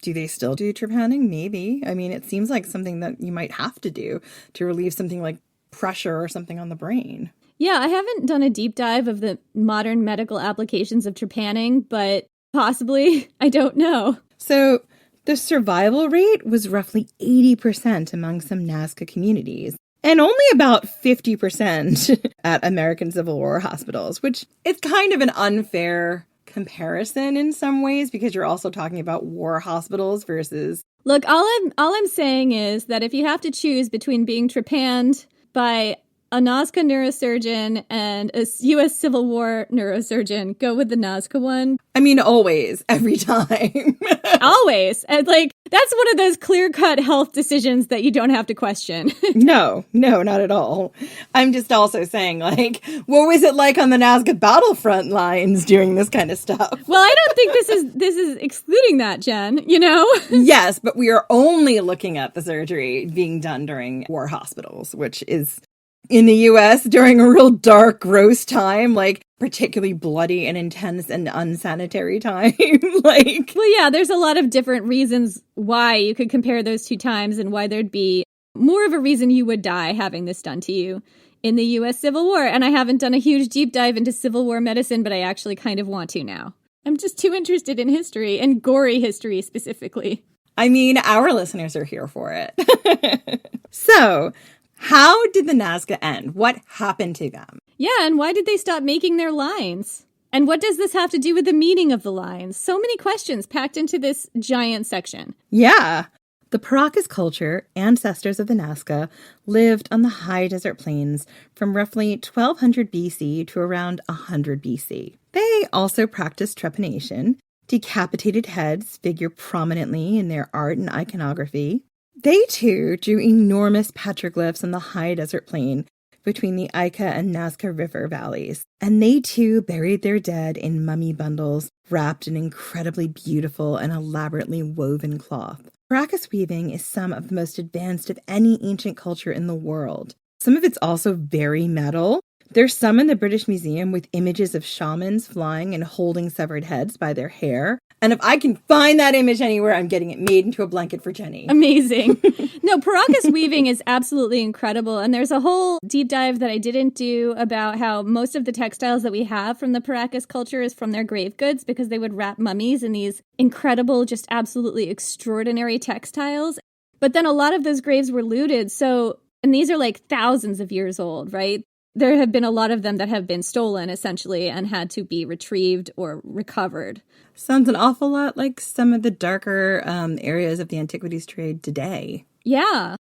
do they still do trepanning? Maybe. It seems like something that you might have to do to relieve something like pressure or something on the brain. Yeah, I haven't done a deep dive of the modern medical applications of trepanning, but possibly, I don't know. So the survival rate was roughly 80% among some Nazca communities, and only about 50% at American Civil War hospitals, which is kind of an unfair comparison in some ways because you're also talking about war hospitals versus... Look, all I'm saying is that if you have to choose between being trepanned by a Nazca neurosurgeon and a U.S. Civil War neurosurgeon, go with the Nazca one. Always, every time. Always. And that's one of those clear-cut health decisions that you don't have to question. No, not at all. I'm just also saying, what was it like on the Nazca battlefront lines doing this kind of stuff? Well, I don't think this is excluding that, Jen, Yes, but we are only looking at the surgery being done during war hospitals, which is... in the U.S. during a real dark, gross time, particularly bloody and intense and unsanitary time. Well, yeah, there's a lot of different reasons why you could compare those two times and why there'd be more of a reason you would die having this done to you in the U.S. Civil War. And I haven't done a huge deep dive into Civil War medicine, but I actually kind of want to now. I'm just too interested in history, and gory history specifically. Our listeners are here for it. So... how did the Nazca end? What happened to them? Yeah, and why did they stop making their lines? And what does this have to do with the meaning of the lines? So many questions packed into this giant section. Yeah. The Paracas culture, ancestors of the Nazca, lived on the high desert plains from roughly 1200 BC to around 100 BC. They also practiced trepanation. Decapitated heads figure prominently in their art and iconography. They, too, drew enormous petroglyphs on the high desert plain between the Ica and Nazca River valleys. And they, too, buried their dead in mummy bundles wrapped in incredibly beautiful and elaborately woven cloth. Paracas weaving is some of the most advanced of any ancient culture in the world. Some of it's also very metal, There's some in the British Museum with images of shamans flying and holding severed heads by their hair. And if I can find that image anywhere, I'm getting it made into a blanket for Jenny. Amazing. No, Paracas weaving is absolutely incredible. And there's a whole deep dive that I didn't do about how most of the textiles that we have from the Paracas culture is from their grave goods, because they would wrap mummies in these incredible, just absolutely extraordinary textiles. But then a lot of those graves were looted. And these are like thousands of years old, right? There have been a lot of them that have been stolen, essentially, and had to be retrieved or recovered. Sounds an awful lot like some of the darker areas of the antiquities trade today. Yeah.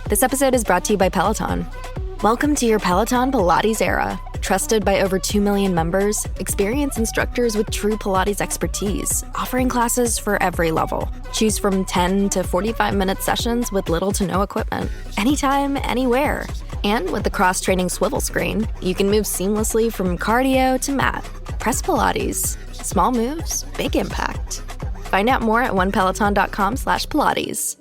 This episode is brought to you by Peloton. Welcome to your Peloton Pilates era. Trusted by over 2 million members, experienced instructors with true Pilates expertise, offering classes for every level. Choose from 10 to 45-minute sessions with little to no equipment. Anytime, anywhere. And with the cross-training swivel screen, you can move seamlessly from cardio to mat. Press Pilates. Small moves, big impact. Find out more at onepeloton.com/Pilates.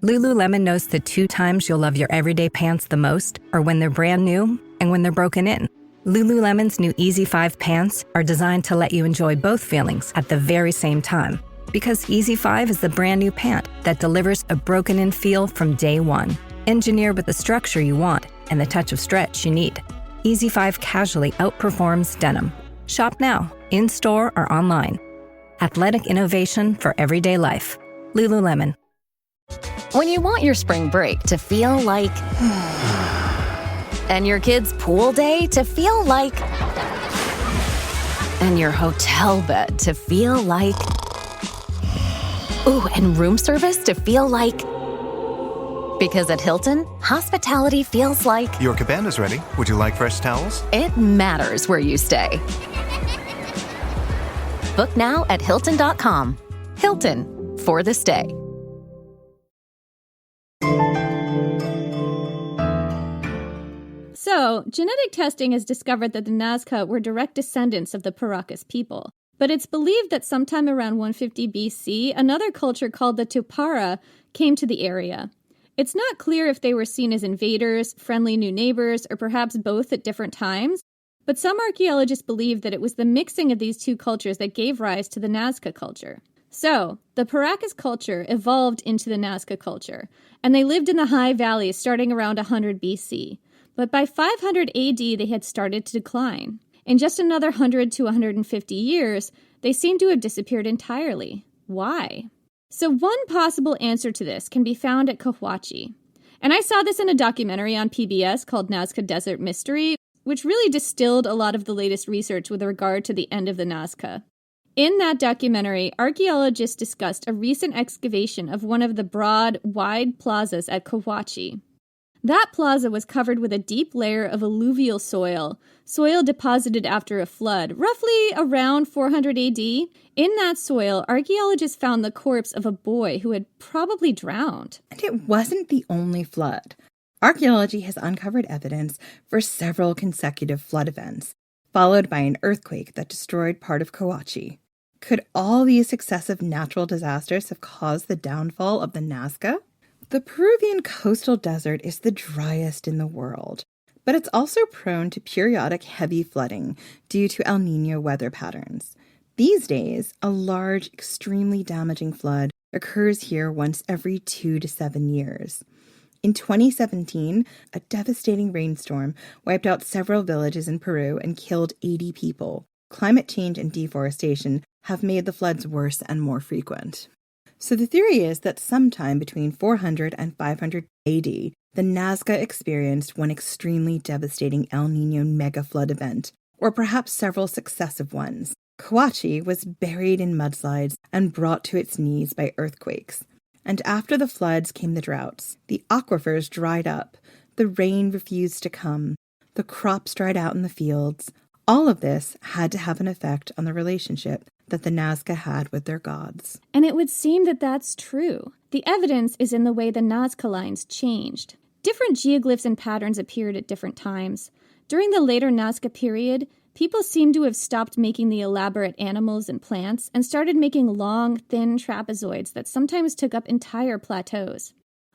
Lululemon knows the 2 times you'll love your everyday pants the most are when they're brand new and when they're broken in. Lululemon's new Easy 5 pants are designed to let you enjoy both feelings at the very same time. Because Easy 5 is the brand new pant that delivers a broken-in feel from day one. Engineered with the structure you want and the touch of stretch you need. Easy 5 casually outperforms denim. Shop now, in-store or online. Athletic innovation for everyday life. Lululemon. When you want your spring break to feel like... and your kids' pool day to feel like... and your hotel bed to feel like... ooh, and room service to feel like... because at Hilton, hospitality feels like... Your cabana's ready. Would you like fresh towels? It matters where you stay. Book now at Hilton.com. Hilton, for the stay. So, genetic testing has discovered that the Nazca were direct descendants of the Paracas people. But it's believed that sometime around 150 BC, another culture called the Tupara came to the area. It's not clear if they were seen as invaders, friendly new neighbors, or perhaps both at different times, but some archaeologists believe that it was the mixing of these two cultures that gave rise to the Nazca culture. So, the Paracas culture evolved into the Nazca culture, and they lived in the high valleys starting around 100 BC. But by 500 AD, they had started to decline. In just another 100 to 150 years, they seem to have disappeared entirely. Why? So one possible answer to this can be found at Cahuachi. And I saw this in a documentary on PBS called Nazca Desert Mystery, which really distilled a lot of the latest research with regard to the end of the Nazca. In that documentary, archaeologists discussed a recent excavation of one of the broad, wide plazas at Cahuachi. That plaza was covered with a deep layer of alluvial soil deposited after a flood, roughly around 400 AD. In that soil, archaeologists found the corpse of a boy who had probably drowned. And it wasn't the only flood. Archaeology has uncovered evidence for several consecutive flood events, followed by an earthquake that destroyed part of Cahuachi. Could all these successive natural disasters have caused the downfall of the Nazca? The Peruvian coastal desert is the driest in the world, but it's also prone to periodic heavy flooding due to El Niño weather patterns. These days, a large, extremely damaging flood occurs here once every 2 to 7 years. In 2017, a devastating rainstorm wiped out several villages in Peru and killed 80 people. Climate change and deforestation have made the floods worse and more frequent. So the theory is that sometime between 400 and 500 AD, the Nazca experienced one extremely devastating El Niño mega flood event, or perhaps several successive ones. Cahuachi was buried in mudslides and brought to its knees by earthquakes. And after the floods came the droughts. The aquifers dried up. The rain refused to come. The crops dried out in the fields. All of this had to have an effect on the relationship that the Nazca had with their gods. And it would seem that that's true. The evidence is in the way the Nazca Lines changed. Different geoglyphs and patterns appeared at different times. During the later Nazca period, people seem to have stopped making the elaborate animals and plants and started making long, thin trapezoids that sometimes took up entire plateaus.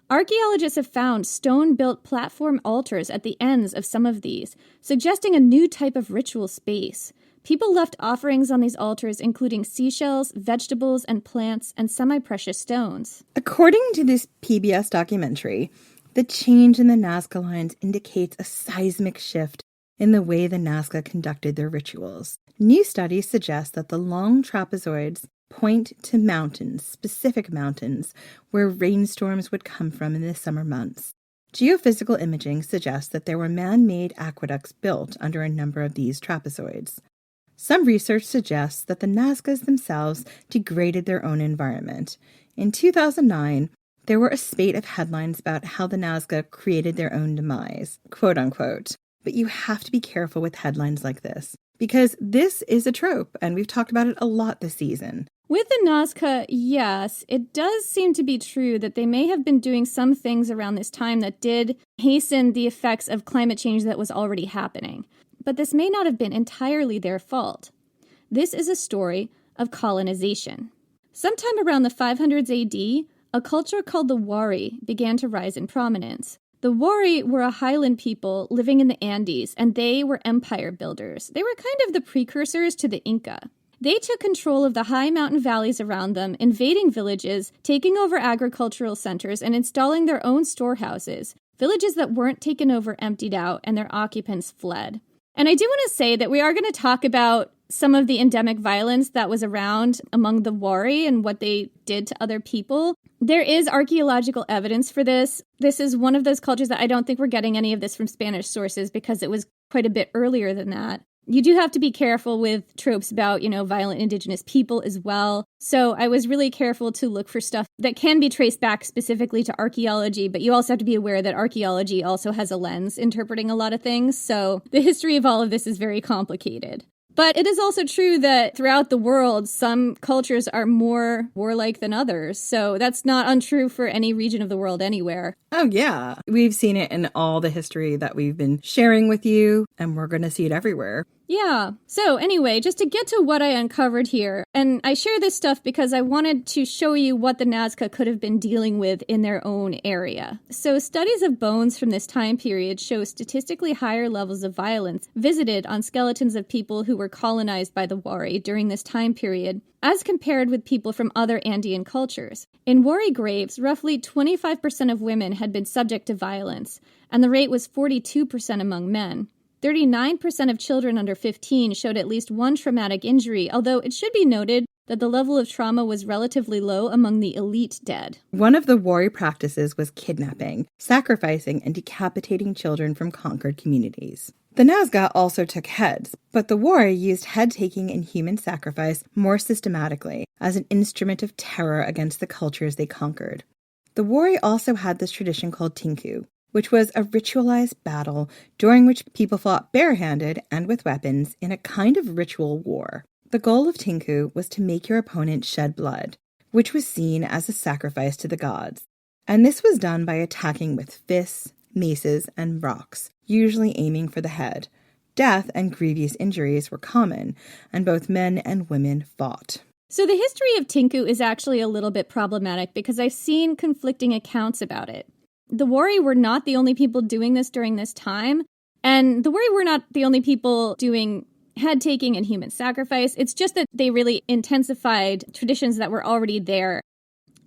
Archaeologists have found stone-built platform altars at the ends of some of these, suggesting a new type of ritual space. People left offerings on these altars, including seashells, vegetables, and plants, and semi-precious stones. According to this PBS documentary, the change in the Nazca Lines indicates a seismic shift in the way the Nazca conducted their rituals. New studies suggest that the long trapezoids point to mountains, specific mountains, where rainstorms would come from in the summer months. Geophysical imaging suggests that there were man-made aqueducts built under a number of these trapezoids. Some research suggests that the Nazcas themselves degraded their own environment. In 2009, there were a spate of headlines about how the Nazca created their own demise, quote unquote. But you have to be careful with headlines like this, because this is a trope, and we've talked about it a lot this season. With the Nazca, yes, it does seem to be true that they may have been doing some things around this time that did hasten the effects of climate change that was already happening. But this may not have been entirely their fault. This is a story of colonization. Sometime around the 500s AD, a culture called the Wari began to rise in prominence. The Wari were a highland people living in the Andes, and they were empire builders. They were kind of the precursors to the Inca. They took control of the high mountain valleys around them, invading villages, taking over agricultural centers, and installing their own storehouses. Villages that weren't taken over emptied out, and their occupants fled. And I do want to say that we are going to talk about some of the endemic violence that was around among the Wari and what they did to other people. There is archaeological evidence for this. This is one of those cultures that I don't think we're getting any of this from Spanish sources because it was quite a bit earlier than that. You do have to be careful with tropes about, violent indigenous people as well. So I was really careful to look for stuff that can be traced back specifically to archaeology, but you also have to be aware that archaeology also has a lens interpreting a lot of things. So the history of all of this is very complicated. But it is also true that throughout the world, some cultures are more warlike than others. So that's not untrue for any region of the world anywhere. Oh, yeah. We've seen it in all the history that we've been sharing with you, and we're going to see it everywhere. Yeah. So anyway, just to get to what I uncovered here, and I share this stuff because I wanted to show you what the Nazca could have been dealing with in their own area. So studies of bones from this time period show statistically higher levels of violence visited on skeletons of people who were colonized by the Wari during this time period, as compared with people from other Andean cultures. In Wari graves, roughly 25% of women had been subject to violence, and the rate was 42% among men. 39% of children under 15 showed at least one traumatic injury, although it should be noted that the level of trauma was relatively low among the elite dead. One of the Wari practices was kidnapping, sacrificing, and decapitating children from conquered communities. The Nazca also took heads, but the Wari used head-taking and human sacrifice more systematically as an instrument of terror against the cultures they conquered. The Wari also had this tradition called tinku, which was a ritualized battle during which people fought barehanded and with weapons in a kind of ritual war. The goal of tinku was to make your opponent shed blood, which was seen as a sacrifice to the gods. And this was done by attacking with fists, maces, and rocks, usually aiming for the head. Death and grievous injuries were common, and both men and women fought. So the history of tinku is actually a little bit problematic because I've seen conflicting accounts about it. The Wari were not the only people doing this during this time, and the Wari were not the only people doing head-taking and human sacrifice. It's just that they really intensified traditions that were already there.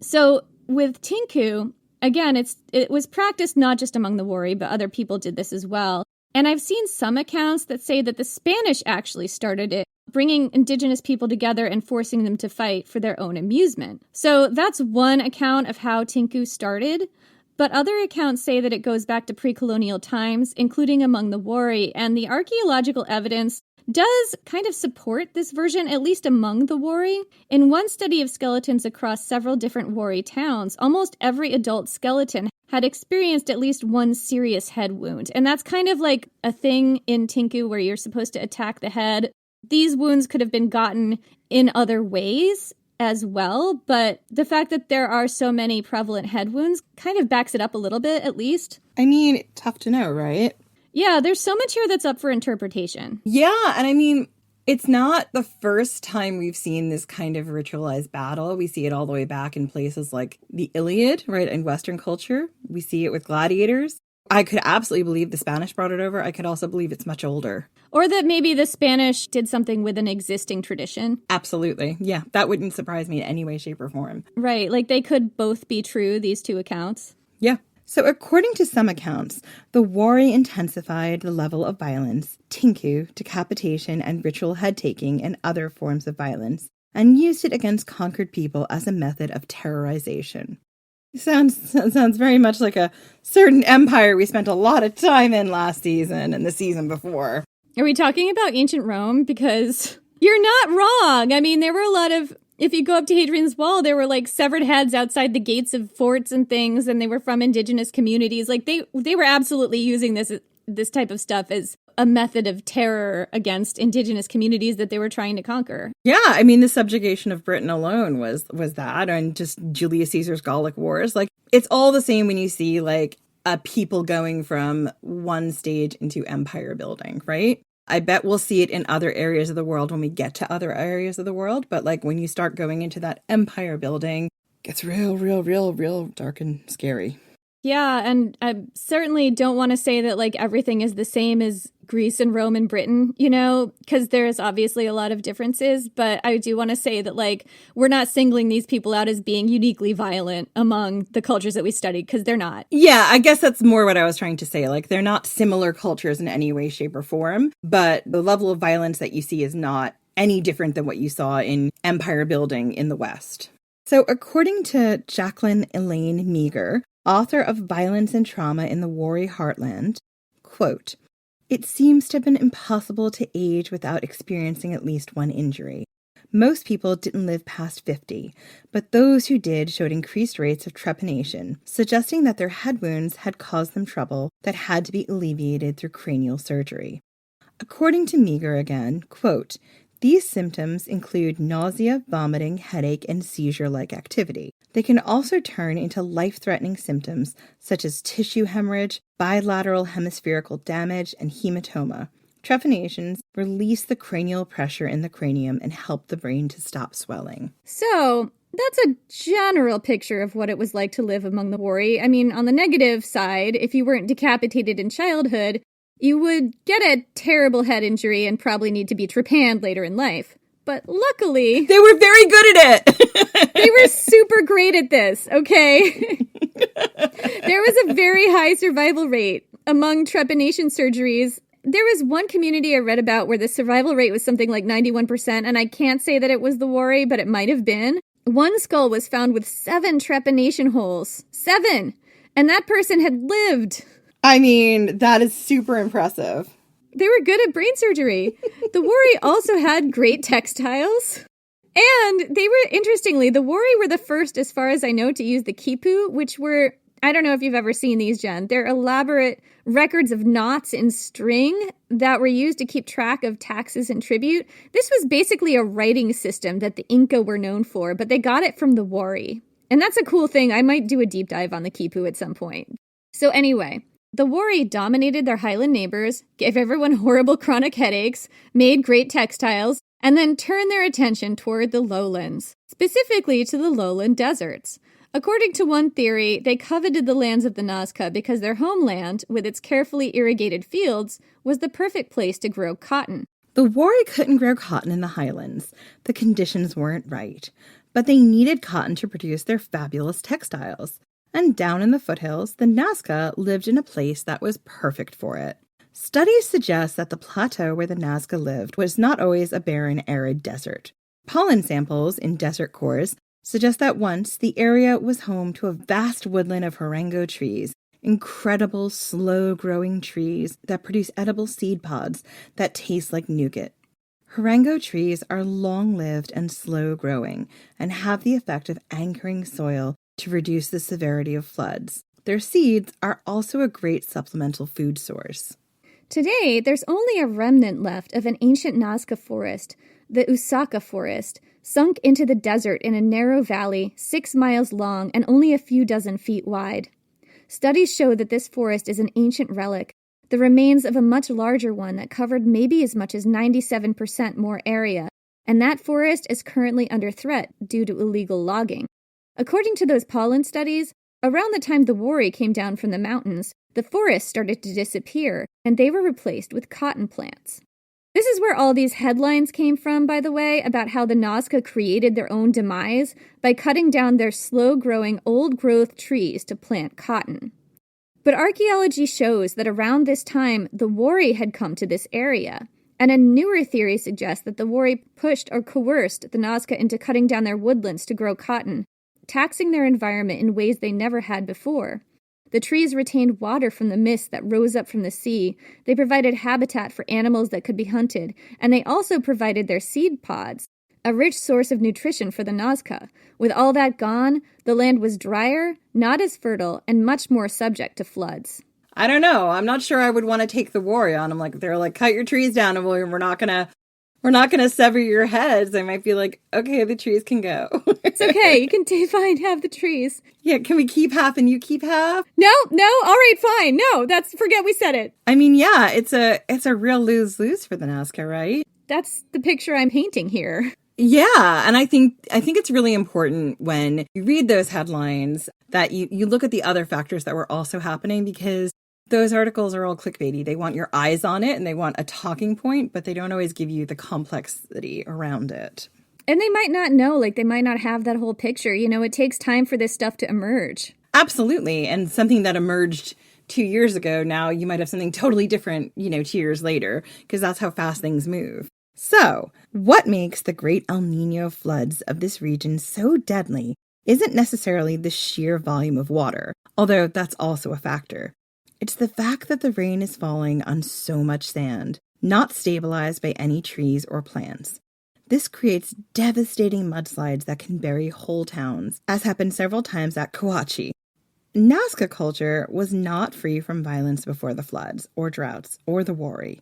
So with tinku, again, it was practiced not just among the Wari, but other people did this as well. And I've seen some accounts that say that the Spanish actually started it, bringing indigenous people together and forcing them to fight for their own amusement. So that's one account of how tinku started. But other accounts say that it goes back to pre-colonial times, including among the Wari, and the archaeological evidence does kind of support this version, at least among the Wari. In one study of skeletons across several different Wari towns, almost every adult skeleton had experienced at least one serious head wound. And that's kind of like a thing in tinku where you're supposed to attack the head. These wounds could have been gotten in other ways as well, but the fact that there are so many prevalent head wounds kind of backs it up a little bit, at least. I mean, tough to know, right? Yeah, there's so much here that's up for interpretation. Yeah, and I mean, it's not the first time we've seen this kind of ritualized battle. We see it all the way back in places like the Iliad, right, in Western culture. We see it with gladiators. I could absolutely believe the Spanish brought it over. I could also believe it's much older. Or that maybe the Spanish did something with an existing tradition. Absolutely. Yeah, that wouldn't surprise me in any way, shape, or form. Right, like they could both be true, these two accounts. Yeah. So according to some accounts, the Wari intensified the level of violence, tinku, decapitation, and ritual head-taking and other forms of violence, and used it against conquered people as a method of terrorization. Sounds very much like a certain empire we spent a lot of time in last season and the season before. Are we talking about ancient Rome? Because you're not wrong. I mean, there were a lot of, if you go up to Hadrian's Wall, there were like severed heads outside the gates of forts and things, and they were from indigenous communities. Like they were absolutely using this type of stuff as a method of terror against indigenous communities that they were trying to conquer. Yeah, I mean, the subjugation of Britain alone was that, and just Julius Caesar's Gallic Wars. Like, it's all the same when you see, like, a people going from one stage into empire building, right? I bet we'll see it in other areas of the world when we get to other areas of the world. But, like, when you start going into that empire building, it gets real dark and scary. Yeah, and I certainly don't want to say that, like, everything is the same as Greece and Rome and Britain, you know, because there's obviously a lot of differences. But I do want to say that, like, we're not singling these people out as being uniquely violent among the cultures that we studied, because they're not. Yeah, I guess that's more what I was trying to say. Like, they're not similar cultures in any way, shape, or form. But the level of violence that you see is not any different than what you saw in empire building in the West. So according to Jacqueline Elaine Meager, author of Violence and Trauma in the Wari Heartland, quote, "It seems to have been impossible to age without experiencing at least one injury. Most people didn't live past 50, but those who did showed increased rates of trepanation, suggesting that their head wounds had caused them trouble that had to be alleviated through cranial surgery." According to Meager again, quote, "These symptoms include nausea, vomiting, headache, and seizure-like activity. They can also turn into life-threatening symptoms such as tissue hemorrhage, bilateral hemispherical damage, and hematoma. Trepanations release the cranial pressure in the cranium and help the brain to stop swelling." So that's a general picture of what it was like to live among the Wari. I mean, on the negative side, if you weren't decapitated in childhood, you would get a terrible head injury and probably need to be trepanned later in life. But luckily, they were very good at it. They were super great at this, okay? There was a very high survival rate among trepanation surgeries. There was one community I read about where the survival rate was something like 91%, and I can't say that it was the Wari, but it might have been. One skull was found with 7 trepanation holes. 7! And that person had lived. I mean, that is super impressive. They were good at brain surgery. The Wari also had great textiles. And they were, interestingly, the Wari were the first, as far as I know, to use the quipu, which were, I don't know if you've ever seen these, Jen. They're elaborate records of knots in string that were used to keep track of taxes and tribute. This was basically a writing system that the Inca were known for, but they got it from the Wari. And that's a cool thing. I might do a deep dive on the quipu at some point. So anyway, the Wari dominated their highland neighbors, gave everyone horrible chronic headaches, made great textiles, and then turned their attention toward the lowlands, specifically to the lowland deserts. According to one theory, they coveted the lands of the Nazca because their homeland, with its carefully irrigated fields, was the perfect place to grow cotton. The Wari couldn't grow cotton in the highlands. The conditions weren't right. But they needed cotton to produce their fabulous textiles. And down in the foothills, the Nazca lived in a place that was perfect for it. Studies suggest that the plateau where the Nazca lived was not always a barren, arid desert. Pollen samples in desert cores suggest that once the area was home to a vast woodland of huarango trees, incredible, slow-growing trees that produce edible seed pods that taste like nougat. Huarango trees are long-lived and slow-growing and have the effect of anchoring soil to reduce the severity of floods. Their seeds are also a great supplemental food source. Today, there's only a remnant left of an ancient Nazca forest, the Usaka Forest, sunk into the desert in a narrow valley 6 miles long and only a few dozen feet wide. Studies show that this forest is an ancient relic. the remains of a much larger one that covered maybe as much as 97% more area, and that forest is currently under threat due to illegal logging. According to those pollen studies, around the time the Wari came down from the mountains, the forests started to disappear, and they were replaced with cotton plants. This is where all these headlines came from, by the way, about how the Nazca created their own demise by cutting down their slow-growing, old-growth trees to plant cotton. But archaeology shows that around this time, the Wari had come to this area, and a newer theory suggests that the Wari pushed or coerced the Nazca into cutting down their woodlands to grow cotton, taxing their environment in ways they never had before. The trees retained water from the mist that rose up from the sea, they provided habitat for animals that could be hunted, and they also provided their seed pods, a rich source of nutrition for the Nazca. With all that gone, the land was drier, not as fertile, and much more subject to floods. I don't know. I'm not sure I would want to take the Wari on. They're like, cut your trees down and we're not gonna sever your heads. I might be like, okay, the trees can go. It's okay. You can fine, have the trees. Yeah, can we keep half and you keep half? No, all right, fine. No, forget we said it. I mean, yeah, it's a real lose-lose for the Nazca, right? That's the picture I'm painting here. Yeah, and I think it's really important when you read those headlines that you look at the other factors that were also happening, because those articles are all clickbaity. They want your eyes on it and they want a talking point, but they don't always give you the complexity around it. And they might not know, they might not have that whole picture. It takes time for this stuff to emerge. Absolutely. And something that emerged 2 years ago, now you might have something totally different, 2 years later, because that's how fast things move. So, what makes the great El Niño floods of this region so deadly isn't necessarily the sheer volume of water, although that's also a factor. It's the fact that the rain is falling on so much sand, not stabilized by any trees or plants. This creates devastating mudslides that can bury whole towns, as happened several times at Coachi. Nazca culture was not free from violence before the floods, or droughts, or the Wari.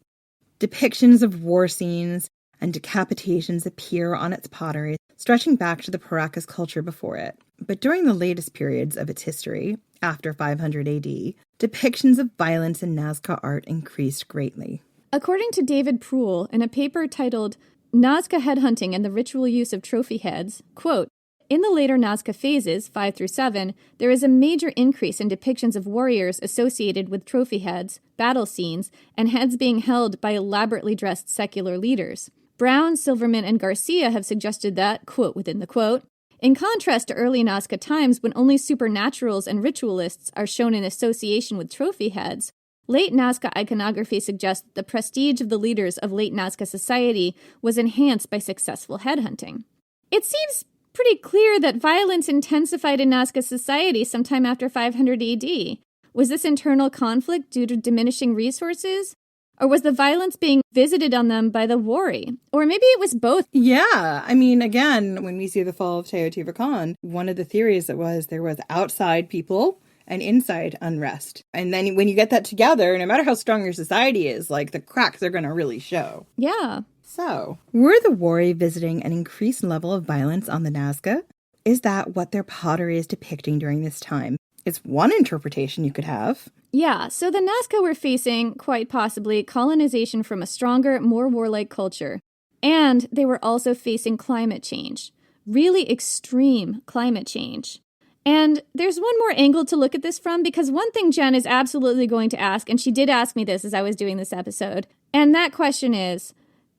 Depictions of war scenes and decapitations appear on its pottery, stretching back to the Paracas culture before it. But during the latest periods of its history, after 500 AD, depictions of violence in Nazca art increased greatly. According to David Proul, in a paper titled Nazca Headhunting and the Ritual Use of Trophy Heads, quote, in the later Nazca phases, 5 through 7, there is a major increase in depictions of warriors associated with trophy heads, battle scenes, and heads being held by elaborately dressed secular leaders. Brown, Silverman, and Garcia have suggested that, quote within the quote, in contrast to early Nazca times when only supernaturals and ritualists are shown in association with trophy heads, late Nazca iconography suggests that the prestige of the leaders of late Nazca society was enhanced by successful headhunting. It seems pretty clear that violence intensified in Nazca society sometime after 500 AD. Was this internal conflict due to diminishing resources? Or was the violence being visited on them by the Wari? Or maybe it was both. Yeah, I mean, again, when we see the fall of Teotihuacan, one of the theories there was outside people and inside unrest. And then when you get that together, no matter how strong your society is, the cracks are going to really show. Yeah. So, were the Wari visiting an increased level of violence on the Nazca? Is that what their pottery is depicting during this time? It's one interpretation you could have. Yeah, so the Nazca were facing, quite possibly, colonization from a stronger, more warlike culture. And they were also facing climate change. Really extreme climate change. And there's one more angle to look at this from, because one thing Jen is absolutely going to ask, and she did ask me this as I was doing this episode, and that question is,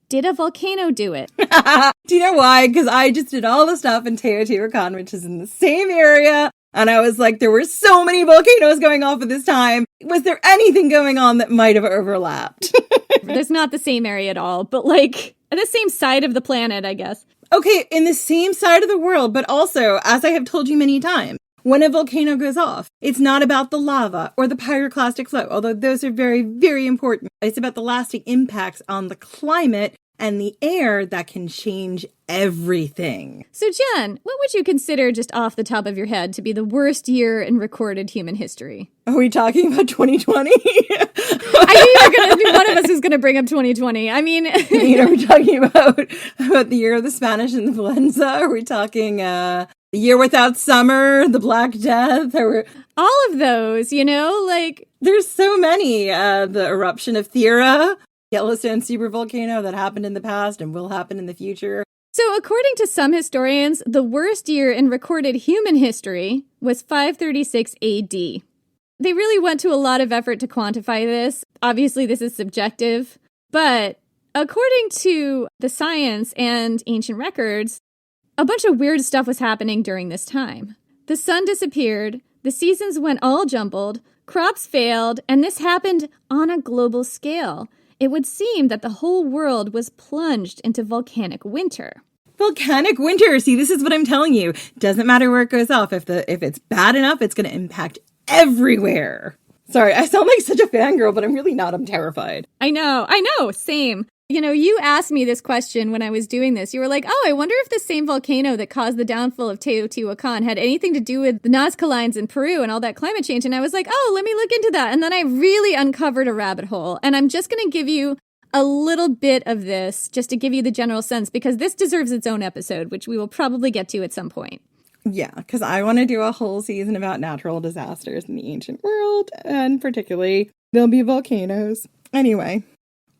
did a volcano do it? Do you know why? Because I just did all the stuff in Teotihuacan, which is in the same area. And I was like, there were so many volcanoes going off at this time. Was there anything going on that might have overlapped? There's not the same area at all, but the same side of the planet, I guess. Okay, in the same side of the world, but also, as I have told you many times, when a volcano goes off, it's not about the lava or the pyroclastic flow, although those are very, very important. It's about the lasting impacts on the climate and the air that can change everything. So, Jen, what would you consider, just off the top of your head, to be the worst year in recorded human history? Are we talking about 2020? I knew you were going to be one of us who's going to bring up 2020. I mean... Are we talking about the year of the Spanish influenza? Are we talking the year without summer, the Black Death? All of those, There's so many. The eruption of Thera, Yellowstone supervolcano that happened in the past and will happen in the future. So according to some historians, the worst year in recorded human history was 536 AD. They really went to a lot of effort to quantify this. Obviously, this is subjective, but according to the science and ancient records, a bunch of weird stuff was happening during this time. The sun disappeared, the seasons went all jumbled, crops failed, and this happened on a global scale. It would seem that the whole world was plunged into volcanic winter. Volcanic winter! See, this is what I'm telling you. Doesn't matter where it goes off. If it's bad enough, it's going to impact everywhere. Sorry, I sound like such a fangirl, but I'm really not. I'm terrified. I know, same. You know, you asked me this question when I was doing this. You were like, oh, I wonder if the same volcano that caused the downfall of Teotihuacan had anything to do with the Nazca Lines in Peru and all that climate change. And I was like, oh, let me look into that. And then I really uncovered a rabbit hole. And I'm just going to give you a little bit of this just to give you the general sense, because this deserves its own episode, which we will probably get to at some point. Yeah, because I want to do a whole season about natural disasters in the ancient world, and particularly there'll be volcanoes. Anyway,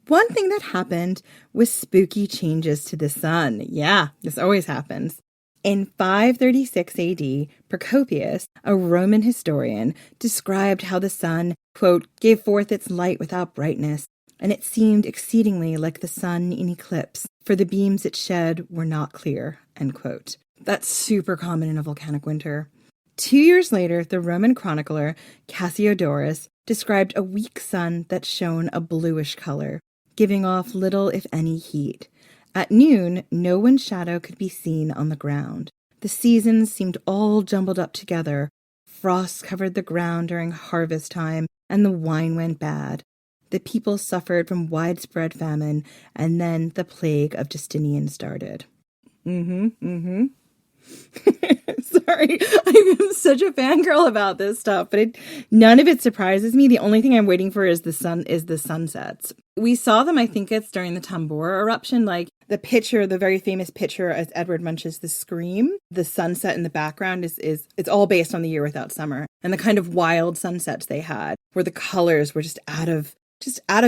one thing that happened was spooky changes to the sun. Yeah, this always happens. In 536 AD, Procopius, a Roman historian, described how the sun, quote, gave forth its light without brightness, and it seemed exceedingly like the sun in eclipse, for the beams it shed were not clear, end quote. That's super common in a volcanic winter. 2 years later, the Roman chronicler Cassiodorus described a weak sun that shone a bluish color, giving off little if any heat. At noon, no one's shadow could be seen on the ground. The seasons seemed all jumbled up together. Frosts covered the ground during harvest time, and the wine went bad. The people suffered from widespread famine, and then the plague of Justinian started. Sorry, I'm such a fangirl about this stuff, but none of it surprises me. The only thing I'm waiting for is the sunsets. We saw them, I think it's during the Tambora eruption, like the picture, the very famous picture as Edward Munch's The Scream. The sunset in the background is it's all based on The Year Without Summer, and the kind of wild sunsets they had, where the colors were just out of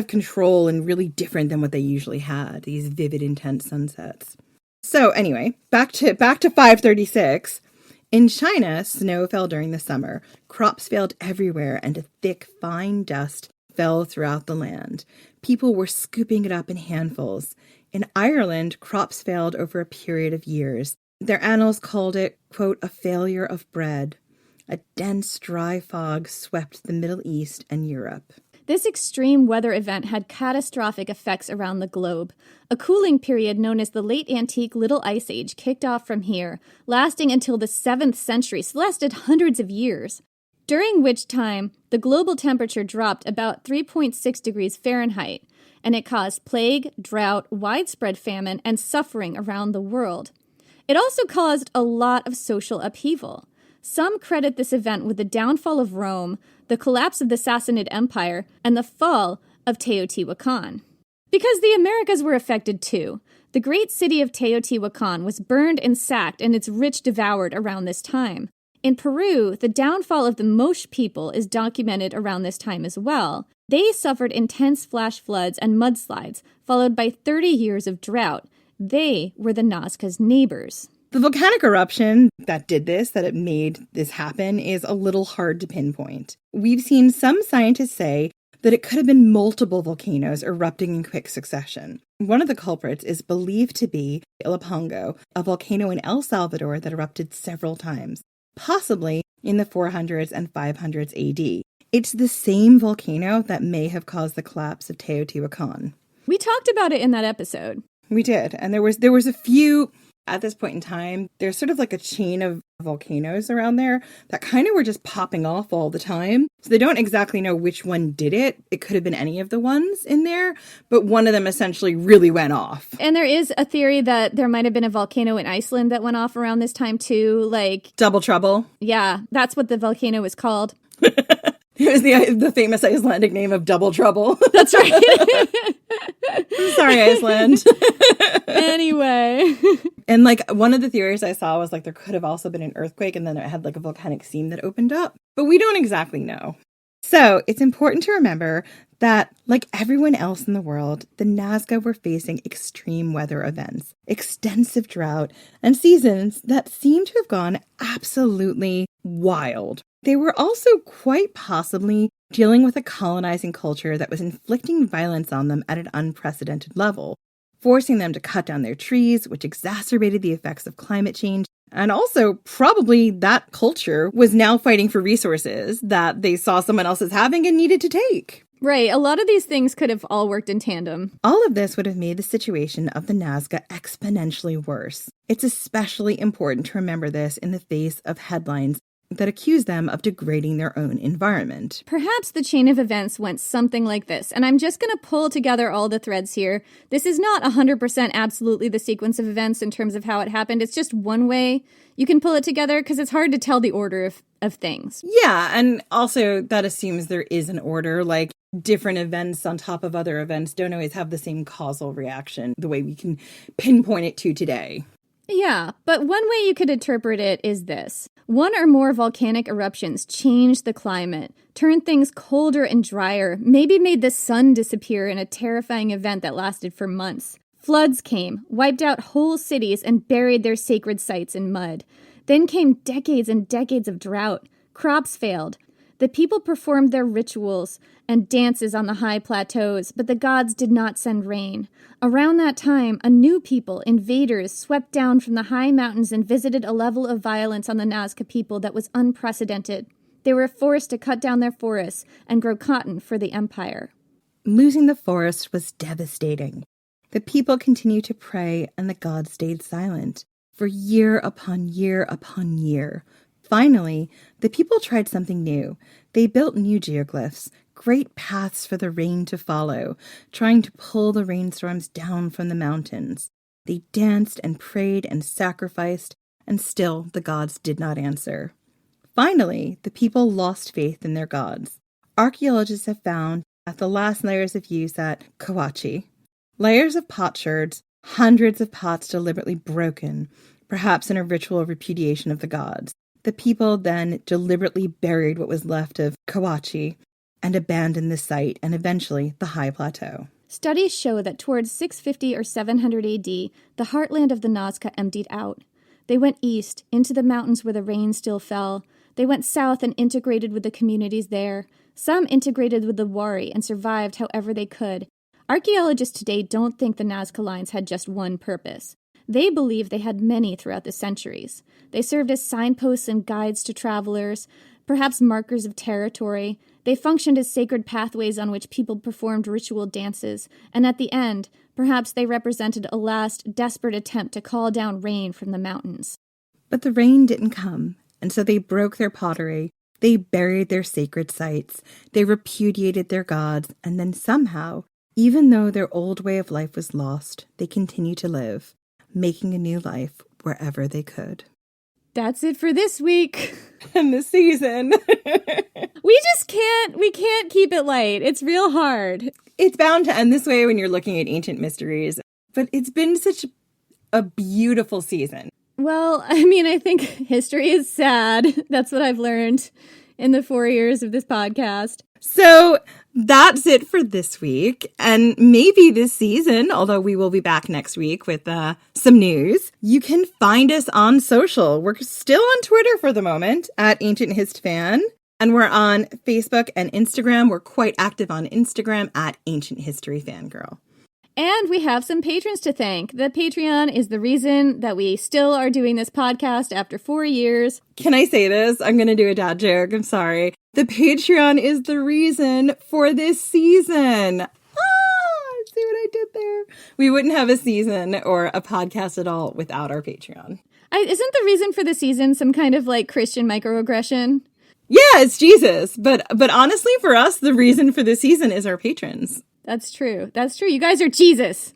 control and really different than what they usually had. These vivid, intense sunsets. So anyway, back to 536. In China, snow fell during the summer. Crops failed everywhere, and a thick, fine dust fell throughout the land. People were scooping it up in handfuls. In Ireland, crops failed over a period of years. Their annals called it, quote, a failure of bread. A dense, dry fog swept the Middle East and Europe. This extreme weather event had catastrophic effects around the globe. A cooling period known as the Late Antique Little Ice Age kicked off from here, lasting until the 7th century, so lasted hundreds of years, during which time the global temperature dropped about 3.6 degrees Fahrenheit, and it caused plague, drought, widespread famine, and suffering around the world. It also caused a lot of social upheaval. Some credit this event with the downfall of Rome, the collapse of the Sassanid Empire, and the fall of Teotihuacan. Because the Americas were affected too. The great city of Teotihuacan was burned and sacked and its rich devoured around this time. In Peru, the downfall of the Moche people is documented around this time as well. They suffered intense flash floods and mudslides, followed by 30 years of drought. They were the Nazca's neighbors. The volcanic eruption that it made this happen, is a little hard to pinpoint. We've seen some scientists say that it could have been multiple volcanoes erupting in quick succession. One of the culprits is believed to be Ilopango, a volcano in El Salvador that erupted several times, possibly in the 400s and 500s AD. It's the same volcano that may have caused the collapse of Teotihuacan. We talked about it in that episode. We did, and there was a few. At this point in time, there's sort of like a chain of volcanoes around there that kind of were just popping off all the time. So they don't exactly know which one did it. It could have been any of the ones in there, but one of them essentially really went off. And there is a theory that there might have been a volcano in Iceland that went off around this time too, like... Double Trouble? Yeah, that's what the volcano was called. It was the famous Icelandic name of Double Trouble. That's right. I'm sorry, Iceland. Anyway. And like one of the theories I saw was like there could have also been an earthquake and then it had like a volcanic seam that opened up. But we don't exactly know. So it's important to remember that, like everyone else in the world, the Nazca were facing extreme weather events, extensive drought, and seasons that seem to have gone absolutely wild. They were also quite possibly dealing with a colonizing culture that was inflicting violence on them at an unprecedented level, forcing them to cut down their trees, which exacerbated the effects of climate change. And also, probably that culture was now fighting for resources that they saw someone else as having and needed to take. Right. A lot of these things could have all worked in tandem. All of this would have made the situation of the Nazca exponentially worse. It's especially important to remember this in the face of headlines that accuse them of degrading their own environment. Perhaps the chain of events went something like this, and I'm just going to pull together all the threads here. This is not 100% absolutely the sequence of events in terms of how it happened. It's just one way you can pull it together because it's hard to tell the order of things. Yeah, and also that assumes there is an order, like different events on top of other events don't always have the same causal reaction the way we can pinpoint it to today. Yeah, but one way you could interpret it is this. One or more volcanic eruptions changed the climate, turned things colder and drier, maybe made the sun disappear in a terrifying event that lasted for months. Floods came, wiped out whole cities, and buried their sacred sites in mud. Then came decades and decades of drought. Crops failed. The people performed their rituals and dances on the high plateaus, but the gods did not send rain. Around that time, a new people, invaders, swept down from the high mountains and visited a level of violence on the Nazca people that was unprecedented. They were forced to cut down their forests and grow cotton for the empire. Losing the forest was devastating. The people continued to pray, and the gods stayed silent for year upon year upon year. Finally, the people tried something new. They built new geoglyphs, great paths for the rain to follow, trying to pull the rainstorms down from the mountains. They danced and prayed and sacrificed, and still the gods did not answer. Finally, the people lost faith in their gods. Archaeologists have found at the last layers of use at Kawachi, layers of potsherds, hundreds of pots deliberately broken, perhaps in a ritual repudiation of the gods. The people then deliberately buried what was left of Kawachi and abandoned the site and eventually the high plateau. Studies show that towards 650 or 700 AD, the heartland of the Nazca emptied out. They went east, into the mountains where the rain still fell. They went south and integrated with the communities there. Some integrated with the Wari and survived however they could. Archaeologists today don't think the Nazca Lines had just one purpose. They believe they had many throughout the centuries. They served as signposts and guides to travelers, perhaps markers of territory. They functioned as sacred pathways on which people performed ritual dances, and at the end, perhaps they represented a last, desperate attempt to call down rain from the mountains. But the rain didn't come, and so they broke their pottery, they buried their sacred sites, they repudiated their gods, and then somehow, even though their old way of life was lost, they continued to live, making a new life wherever they could. That's it for this week. And this season. We can't keep it light. It's real hard. It's bound to end this way when you're looking at ancient mysteries. But it's been such a beautiful season. Well, I mean, I think history is sad. That's what I've learned in the 4 years of this podcast. So that's it for this week, and maybe this season, although we will be back next week with some news. You can find us on social. We're still on Twitter for the moment, at Ancient Hist Fan, and we're on Facebook and Instagram. We're quite active on Instagram, at Ancient History Fangirl. And we have some patrons to thank. The Patreon is the reason that we still are doing this podcast after 4 years. Can I say this? I'm going to do a dad joke. I'm sorry. The Patreon is the reason for this season. See what I did there? We wouldn't have a season or a podcast at all without our Patreon. Isn't the reason for the season some kind of like Christian microaggression? Yeah, it's Jesus. But honestly, for us, the reason for the season is our patrons. That's true. That's true. You guys are Jesus.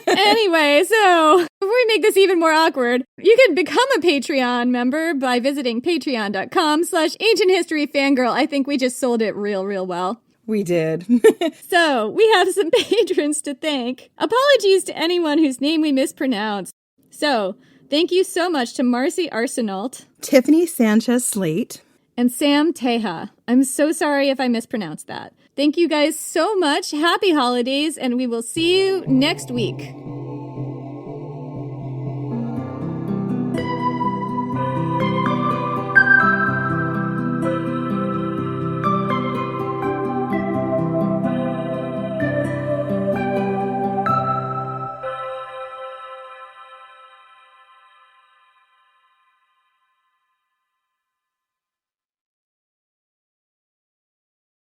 Anyway, so before we make this even more awkward, you can become a Patreon member by visiting patreon.com/ancienthistoryfangirl. I think we just sold it real well. We did. So we have some patrons to thank. Apologies to anyone whose name we mispronounced. So thank you so much to Marcy Arsenault, Tiffany Sanchez Slate, and Sam Teja. I'm so sorry if I mispronounced that. Thank you guys so much. Happy holidays, and we will see you next week.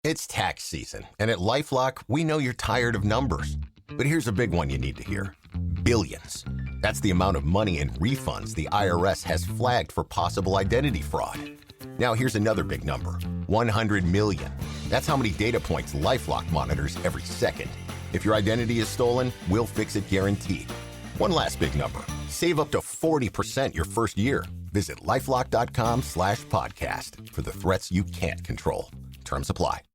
It's tax season, and at LifeLock, we know you're tired of numbers. But here's a big one you need to hear. Billions. That's the amount of money in refunds the IRS has flagged for possible identity fraud. Now here's another big number. 100 million. That's how many data points LifeLock monitors every second. If your identity is stolen, we'll fix it guaranteed. One last big number. Save up to 40% your first year. Visit LifeLock.com/podcast for the threats you can't control. Terms apply.